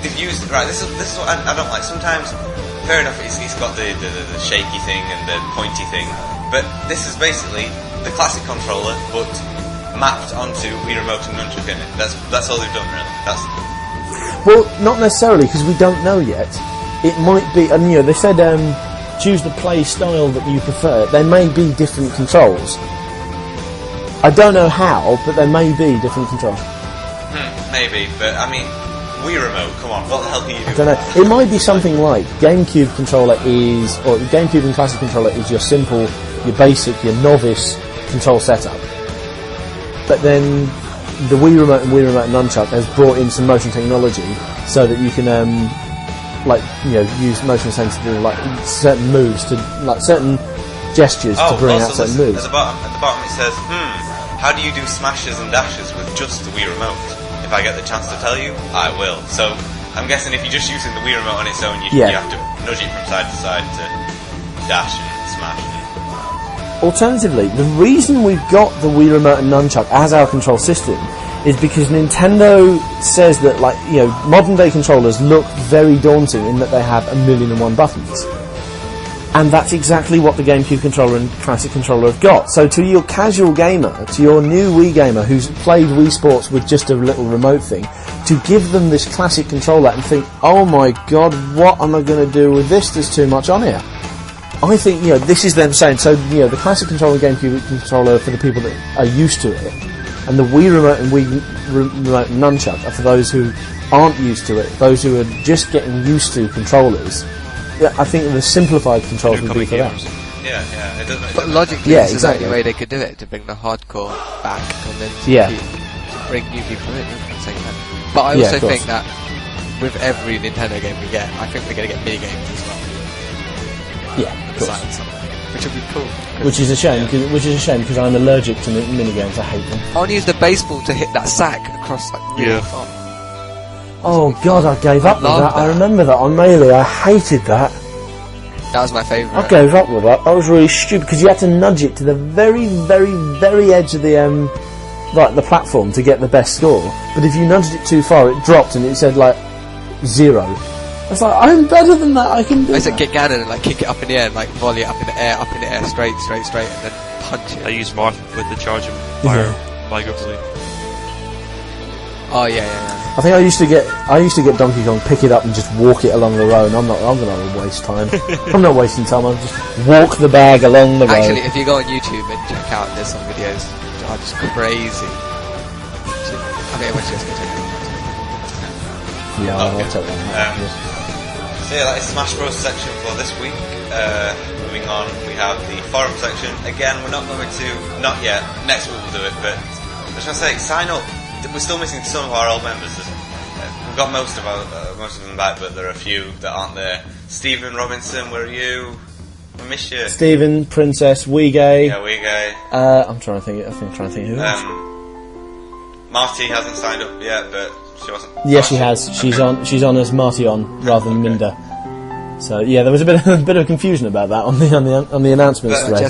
they've used right. This is what I don't like. Sometimes, fair enough, it's got the shaky thing and the pointy thing, but this is basically the classic controller, but mapped onto Wii Remote and Nunchuck in it. That's all they've done, really. Well, not necessarily, because we don't know yet. It might be, and you know, they said choose the play style that you prefer. There may be different controls. I don't know how, but there may be different controls. Maybe, but I mean, Wii Remote. Come on, what the hell can you do? I don't know. It might be something like GameCube controller is, or GameCube and Classic controller is your simple, your basic, your novice control setup. But then the Wii Remote and Nunchuck has brought in some motion technology so that you can use motion sensors to do like certain moves, to like certain gestures to bring out certain moves. At the bottom it says, how do you do smashes and dashes with just the Wii Remote? If I get the chance to tell you, I will. So I'm guessing if you're just using the Wii Remote on its own, you have to nudge it from side to side to dash and smash. Alternatively, the reason we've got the Wii Remote and Nunchuck as our control system is because Nintendo says that, modern day controllers look very daunting in that they have 1,000,001 buttons. And that's exactly what the GameCube controller and Classic controller have got. So to your casual gamer, to your new Wii gamer who's played Wii Sports with just a little remote thing, to give them this Classic controller and think, oh my god, what am I going to do with this? There's too much on here. I think, this is them saying, so, the Classic controller and GameCube controller for the people that are used to it, and the Wii Remote and Wii Remote and Nunchuck are for those who aren't used to it, those who are just getting used to controllers. I think the simplified controls would be for that. Yeah. It doesn't. But logically, Yeah, this exactly. is the only way they could do it, to bring the hardcore back and then to Yeah. bring new people in at the same time. But I Yeah, also of course. think that with every Nintendo game we get, I think we're going to get mini games as well. Yeah, of course. Besides something, which would be cool. Which is a shame. Because I'm allergic to minigames. I hate them. I want to use the baseball to hit that sack across like really Yeah. far. Oh God, I gave up with love that. I that. remember that on Melee. I hated that. That was my favourite. I gave up with that. That was really stupid because you had to nudge it to the very, very, very edge of the the platform to get the best score. But if you nudged it too far, it dropped and it said like 0. I was like, I'm better than that. I can do I used to that. kick Ganon and like kick it up in the air, and like volley it up in the air, straight, and then punch I it. use Marth with the charging fire Vigo blade. Oh yeah. I think I used to get Donkey Kong, pick it up and just walk it along the road. I'm gonna waste time. I'm not wasting time. I'll just walk the bag along the road. Actually, if you go on YouTube and check out, there's some videos that are just crazy. I mean, we're just gonna take it. yeah, I'll Okay. take that. So yeah, that is Smash Bros section for this week. Moving on, we have the forum section. Again, we're not going to, not yet. Next week we'll do it, but I was going to say, sign up. We're still missing some of our old members. We've got most of them back, but there are a few that aren't there. Stephen Robinson, where are you? We miss you. Stephen, Princess, Weegay. Yeah, we go. I'm trying to think. Trying to think who else. Marty hasn't signed up yet, but she wasn't. Yes, she has. She's on as Marty on rather than Minda. So yeah, there was a bit of confusion about that on the announcements But, thread.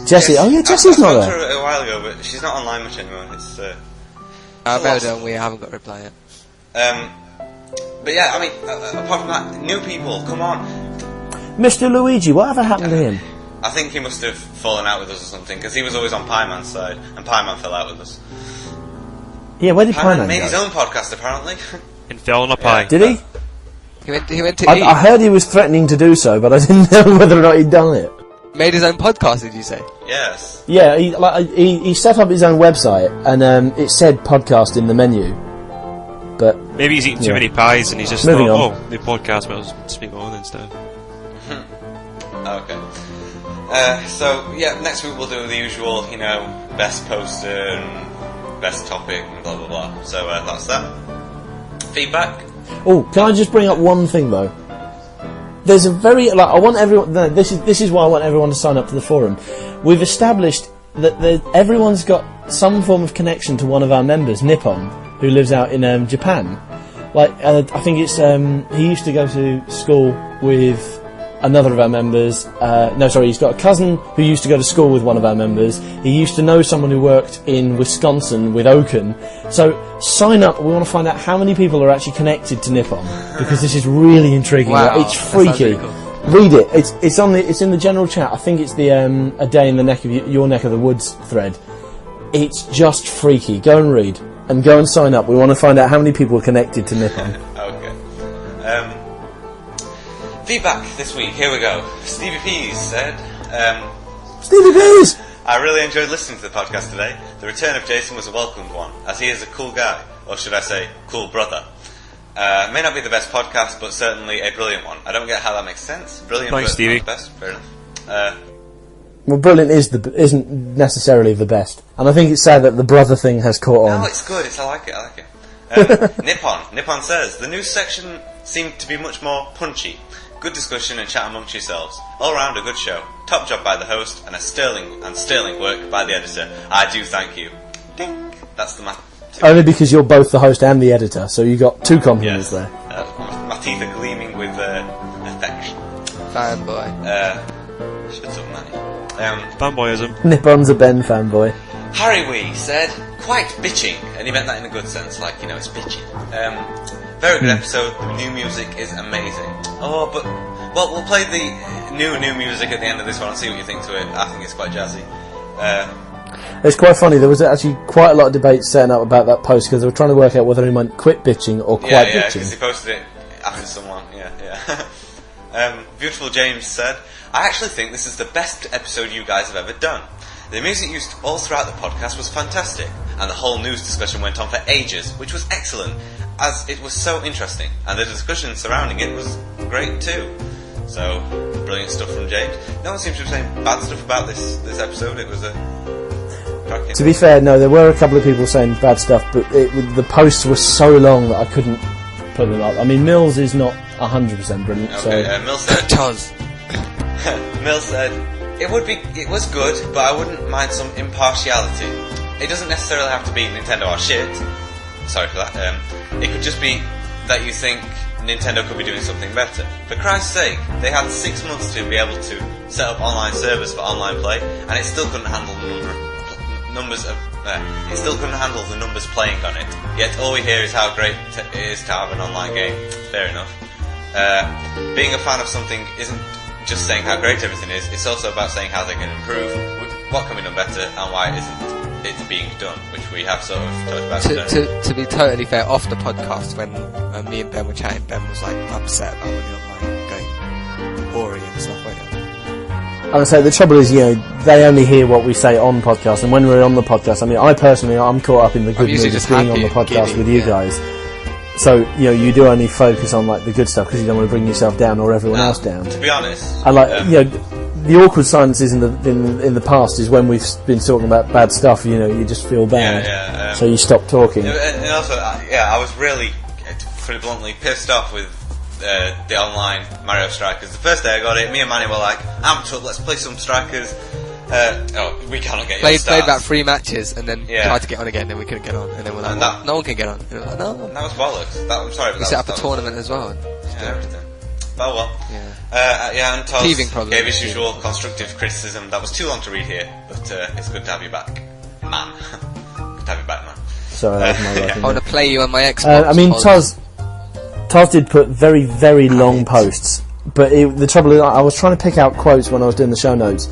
Jesse, Oh yeah, Jesse's not I spoke to there. her a while ago, but she's not online much anymore. It's I've lost. heard we haven't got a reply yet. But yeah, I mean, apart from that, new people, come on. Mr. Luigi, whatever happened to him? I think he must have fallen out with us or something, because he was always on Pieman's side, and Pieman fell out with us. Yeah, where did Pieman Pieman made go? his own podcast, apparently. And fell on a pie. Did he? He went to I heard he was threatening to do so, but I didn't know whether or not he'd done it. made his own podcast. Did you say? Yes. Yeah, he set up his own website, and it said podcast in the menu. But Maybe he's eaten too Yeah. many pies and he's just Moving thought, on. oh, the podcast, but I'll speak on instead. Okay. So, yeah, next week we'll do the usual, best poster and best topic and blah blah blah. So, that's that. Feedback? oh, can I just bring up one thing though? There's a very I want everyone. No, this is why I want everyone to sign up to the forum. We've established that everyone's got some form of connection to one of our members, Nippon, who lives out in Japan. Like I think it's he used to go to school with another of our members. He's got a cousin who used to go to school with one of our members. He used to know someone who worked in Wisconsin with Oaken. So sign up. We want to find out how many people are actually connected to Nippon, because this is really intriguing. Wow, It's that sounds freaky. really cool. Read it. It's in the general chat. I think it's the a day in the neck of your neck of the woods thread. It's just freaky. Go and read and go and sign up. We want to find out how many people are connected to Nippon. Okay. Feedback this week, here we go. Stevie Pease said, Stevie Pease! I really enjoyed listening to the podcast today. The return of Jason was a welcomed one, as he is a cool guy, or should I say, cool brother. May not be the best podcast, but certainly a brilliant one. I don't get how that makes sense. Brilliant, Thanks, but Stevie. not the best. Fair enough. Well, brilliant isn't necessarily the best, and I think it's sad that the brother thing has caught on. No, it's good. I like it. Nippon says, the news section seemed to be much more punchy. Good discussion and chat amongst yourselves. All round a good show. Top job by the host and sterling work by the editor. I do thank you. Ding. That's the math. Only because you're both the host and the editor, so you got two compliments there. My teeth are gleaming with affection. Fanboy. Shut up, Manny. Fanboyism. Nippon's a Ben fanboy. Harry Wee said, quite bitching, and he meant that in a good sense, like, it's bitching. Very good episode, the new music is amazing. Oh, but, well, we'll play the new music at the end of this one and see what you think to it. I think it's quite jazzy. It's quite funny. There was actually quite a lot of debate setting up about that post because they were trying to work out whether he meant quit bitching or quite Yeah, bitching. because he posted it after someone, yeah. Beautiful James said, I actually think this is the best episode you guys have ever done. The music used all throughout the podcast was fantastic, and the whole news discussion went on for ages, which was excellent, as it was so interesting, and the discussion surrounding it was great too. So, brilliant stuff from James. No one seems to be saying bad stuff about this episode. It was a cracking. To be fair, no, there were a couple of people saying bad stuff, but the posts were so long that I couldn't put them up. I mean, Mills is not 100% brilliant. Okay, So Mill said. Chaz. Mill said it was good, but I wouldn't mind some impartiality. It doesn't necessarily have to be Nintendo are shit. Sorry for that. It could just be that you think Nintendo could be doing something better. For Christ's sake, they had 6 months to be able to set up online servers for online play, and it still couldn't handle the numbers playing on it. Yet all we hear is how great it is to have an online game. Fair enough. Being a fan of something isn't just saying how great everything is, it's also about saying how they can improve, what can be done better, and why isn't it being done, which we have sort of talked about today. To be totally fair, off the podcast, when me and Ben were chatting, Ben was like upset about when the online going boring and stuff like that. I would say the trouble is, they only hear what we say on podcast, and when we're on the podcast, I mean, I personally, I'm caught up in the good mood of being on the podcast with you guys. So, you do only focus on like the good stuff because you don't want to bring yourself down or everyone else down. To be honest, I like, the awkward silences in the past is when we've been talking about bad stuff. You just feel bad, so you stop talking. And also, I was really, to put it bluntly, pissed off with the online Mario Strikers. The first day I got it, me and Manny were like, "Amped up, let's play some Strikers." We cannot get played about 3 matches and then Yeah. tried to get on again, then we couldn't get on, and then we're like, And no one can get on. And we're like, no. That was bollocks. I'm sorry, but We set up a tournament as well. And everything. Oh well. Yeah. And Toz Teething problem. gave his usual constructive criticism. That was too long to read here, but it's good to have you back, man. Good to have you back, man. Sorry, that was my I want to play you on my Xbox. I mean, Toz did put very, very long posts, but the trouble is, I was trying to pick out quotes when I was doing the show notes,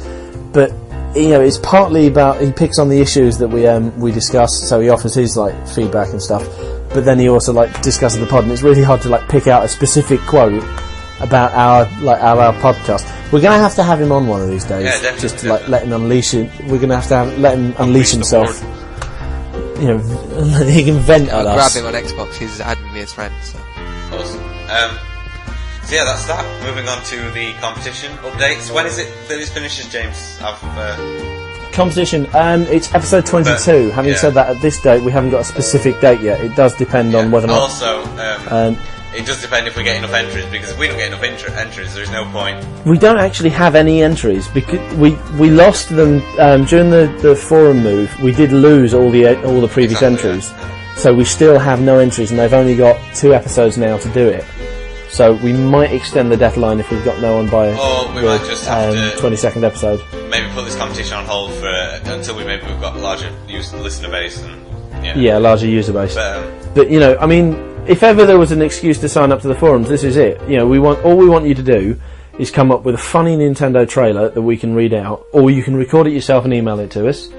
but it's partly about he picks on the issues that we discuss, so he offers his like feedback and stuff, but then he also like discusses the pod, and it's really hard to like pick out a specific quote about our podcast. We're gonna have to have him on one of these days, definitely, just to like let him unleash it. We're gonna have to let him unleash himself. He can vent at I'll us. grab him on Xbox. He's added me as friend. So. Awesome. So that's that. Moving on to the competition updates. When is it that it finishes, James? Competition. It's episode 22. Having said that, at this date we haven't got a specific date yet. It does depend on whether or not. Also, it does depend if we get enough entries, because if we don't get enough entries, there's no point. We don't actually have any entries because we lost them during the forum move. We did lose all the previous entries, so we still have no entries, and they've only got 2 episodes now to do it. So we might extend the deadline if we've got no one by might just have to 22nd episode. Maybe put this competition on hold for until we've got a larger listener base and a larger user base. But I mean, if ever there was an excuse to sign up to the forums, this is it. All we want you to do is come up with a funny Nintendo trailer that we can read out, or you can record it yourself and email it to us.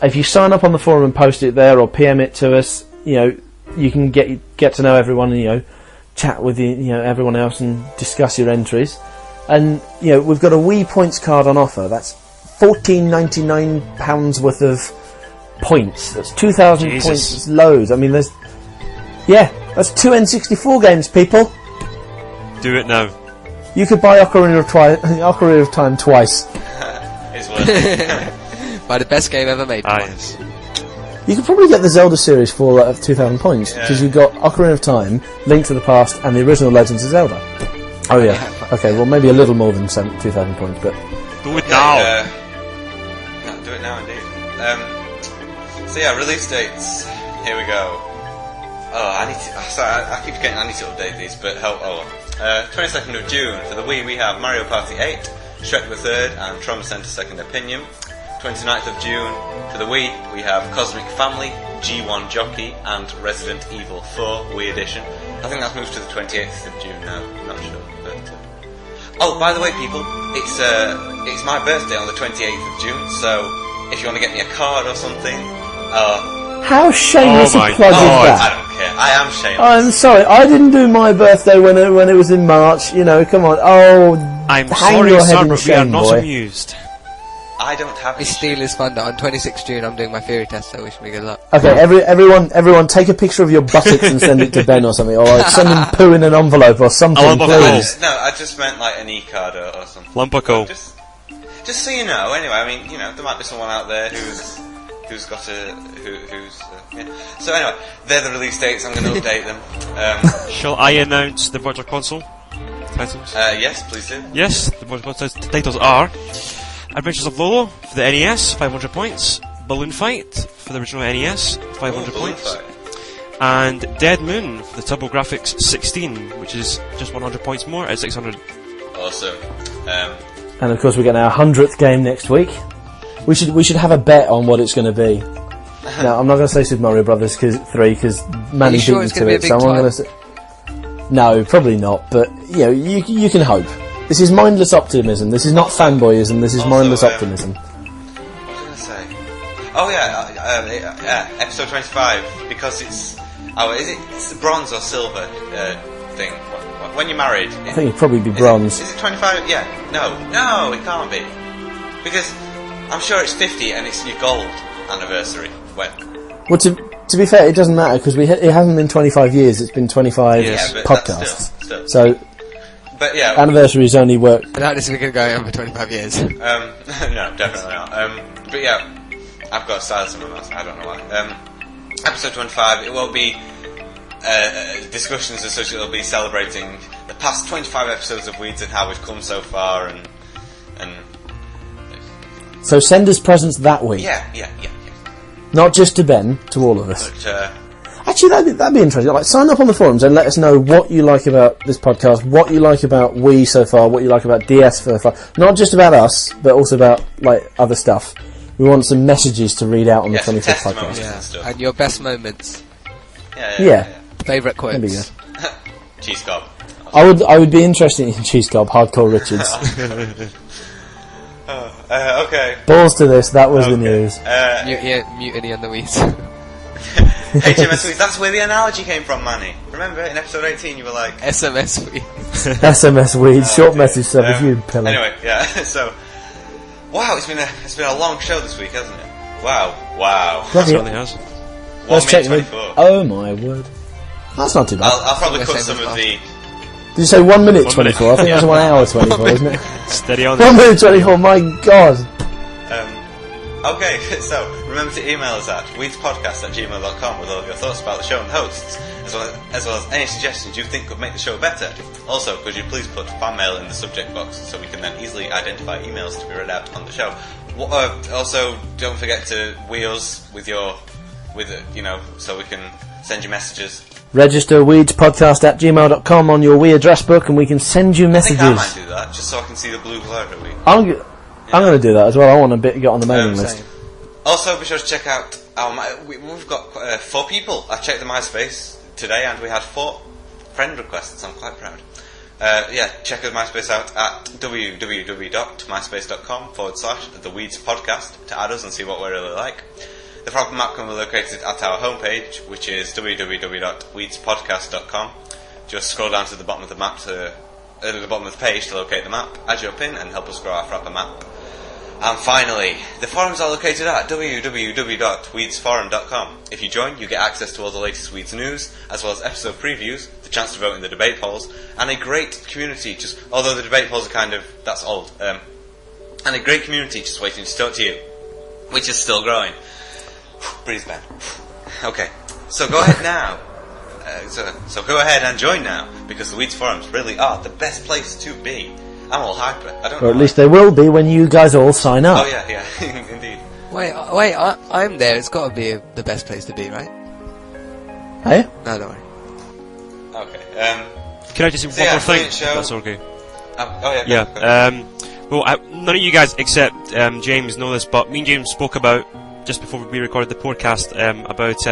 If you sign up on the forum and post it there, or PM it to us, you can get to know everyone and chat with everyone else and discuss your entries. And we've got a Wii points card on offer. That's £14.99 worth of points. That's 2,000 points. It's loads. I mean, that's 2 N64 games, people. Do it now. You could buy Ocarina of Time twice. it's worth it. By the best game ever made. Yes. You could probably get the Zelda series for 2,000 points, because you've got Ocarina of Time, Link to the Past, and the original Legends of Zelda. Oh yeah. Okay, well maybe a little more than 2,000 points, but... Do it now! Do it now indeed. Release dates. Here we go. I keep forgetting I need to update these, but 22nd of June for the Wii we have Mario Party 8, Shrek the Third, and Trauma Center Second Opinion. 29th of June for the Wii we have Cosmic Family, G1 Jockey, and Resident Evil 4 Wii Edition. I think that's moved to the 28th of June now. I'm not sure, but by the way, people, it's my birthday on the 28th of June, so if you want to get me a card or something, how shameless a plug is that? I don't care. I am shameless. I'm sorry, I didn't do my birthday when it was in March. Come on. I'm hang sorry, your head sir, in but shame, we are not boy. amused. I don't have It's any Steelers Thunder. On 26th June, I'm doing my theory test, so wish me good luck. Okay, everyone, take a picture of your buttocks and send it to Ben or something, or like send him poo in an envelope or something, I love a please. No, I just meant like an e-card or something. Lump of coal. Just so you know. Anyway, I mean, you know, there might be someone out there who's got who's yeah. So anyway, they're the release dates. I'm going to update them. Shall I announce the Virtual Console titles? Yes, please do. Yes, the Virtual Console titles are Adventures of Lolo for the NES, 500 points. Balloon Fight for the original NES, 500 Balloon points. Fight. And Dead Moon for the TurboGrafx 16, which is just 100 points more at 600. Awesome. And of course, we're getting our 100th game next week. We should have a bet on what it's going to be. Now, I'm not going to say Super Mario Brothers 3 because Manny beat sure me it's to gonna be a it, big so I'm time? going to say no, probably not. But you know, you can hope. This is mindless optimism. This is not fanboyism. This is Also, mindless optimism. What was I going to say? Oh yeah, episode 25 because it's it's the bronze or silver thing. When you're married, I think it'd probably be bronze. Is it 25? Yeah. No, it can't be because I'm sure it's 50 and it's your gold anniversary. When? Well, to be fair, it doesn't matter because it hasn't been 25 years. It's been 25 Yes. Yeah, but podcasts. that's still. So But yeah, anniversaries only work. I doubt this is going to go on for 25 years. no, definitely not. But yeah, I've got silence in my mouth. I don't know why. Episode 25. It won't be discussions as such. It'll be celebrating the past 25 episodes of Weeds and how we've come so far, and So send us presents that week, yeah. not just to Ben, to all of us. But Actually, that'd be interesting. Like, sign up on the forums and let us know what you like about this podcast, what you like about Wii so far, what you like about DS so far. Not just about us, but also about like other stuff. We want some messages to read out on Yes, the 25th testimonies. podcast. Yeah. and stuff. And your best moments, Yeah. favourite That'd be quotes. good. Cheese gob. I would be interested in Cheese Gob, Hardcore Richards. Okay. Balls to this. That was the news. Mutiny on the Weeds. HMS Weeds. That's where the analogy came from, Manny. Remember in episode 18 you were like. SMS Weeds. SMS Weeds, short Okay. message service. You pillar. Anyway, yeah. So, wow, it's been a long show this week, hasn't it? Wow. Bloody Certainly has. 1 Let's check. minute 24. Oh my word. That's not too bad. I'll probably It's the cut same some as of last. the. Did you say 1 minute 1 24? I think that's 1 hour 24, isn't it? Steady on. 1 minute 24. My God. Okay, so remember to email us at weedspodcast@gmail.com with all of your thoughts about the show and the hosts, as well as any suggestions you think could make the show better. Also, could you please put fan mail in the subject box so we can then easily identify emails to be read out on the show. Also, don't forget to wheels so we can send you messages. Register weedspodcast@gmail.com on your Wii address book and we can send you I think messages. I might do that just so I can see the blue glow every week. I'm going to do that as well. I want to get on the mailing list. Same. Also, be sure to check out we've got 4 people. I checked the MySpace today and we had 4 friend requests. I'm quite proud. Check the MySpace out at www.myspace.com/theweedspodcast to add us and see what we're really like. The proper map can be located at our homepage, which is www.weedspodcast.com. Just scroll down to the bottom of the map the bottom of the page to locate the map, add your pin, and help us grow our proper map. And finally, the forums are located at www.weedsforum.com. If you join, you get access to all the latest Weeds news, as well as episode previews, the chance to vote in the debate polls, and a great community, although the debate polls are that's old, and a great community just waiting to talk to you, which is still growing. Breathe, Ben. Okay, so go ahead now. So go ahead and join now, because the Weeds forums really are the best place to be. I'm all hyper. I don't know. Or at least they will be when you guys all sign up. Oh yeah, indeed. Wait, I'm there. It's got to be the best place to be, right? Hey? No, don't worry. Okay. Can I just say So one yeah, more thing? brilliant show. That's okay. Yeah. Well, none of you guys except James know this, but me and James spoke about just before we recorded the podcast about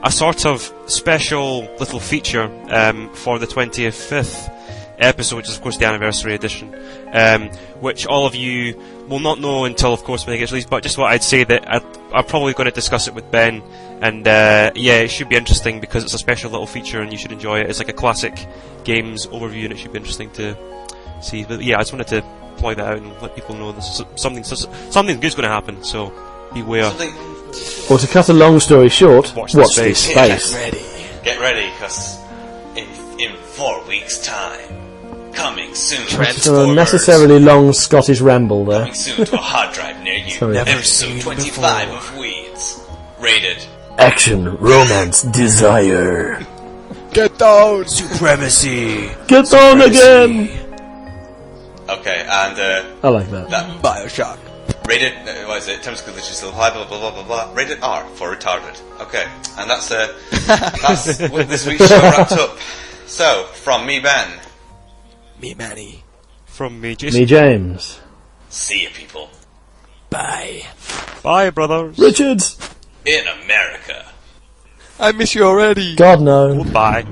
a sort of special little feature for the 25th episode, which is of course the anniversary edition, which all of you will not know until, of course, when it gets released. But just what I'd say that I'm probably going to discuss it with Ben, and it should be interesting because it's a special little feature and you should enjoy it. It's like a classic games overview, and it should be interesting to see. But yeah, I just wanted to deploy that out and let people know this something good's going to happen. So beware. Something. Or to cut a long story short, Watch watch, the this space. space. Get ready, because in 4 weeks' time, coming soon. So a Transformers. necessarily long Scottish ramble there. Coming soon to a hard drive near you. Sorry. Never Episode seen 25 before. of Weeds. Rated. Action, romance, desire. Get down! Supremacy. Get on again! Okay, and I like that. that Bioshock. rated. What is it? Terms and conditions still apply. Blah blah blah blah blah. Rated R for retarded. Okay, and that's with this week's show wrapped up. So from me, Ben. Me, Manny. From me, Jason. Me, James. See you, people. Bye. Bye, brothers. Richard! In America. I miss you already. God no. Goodbye.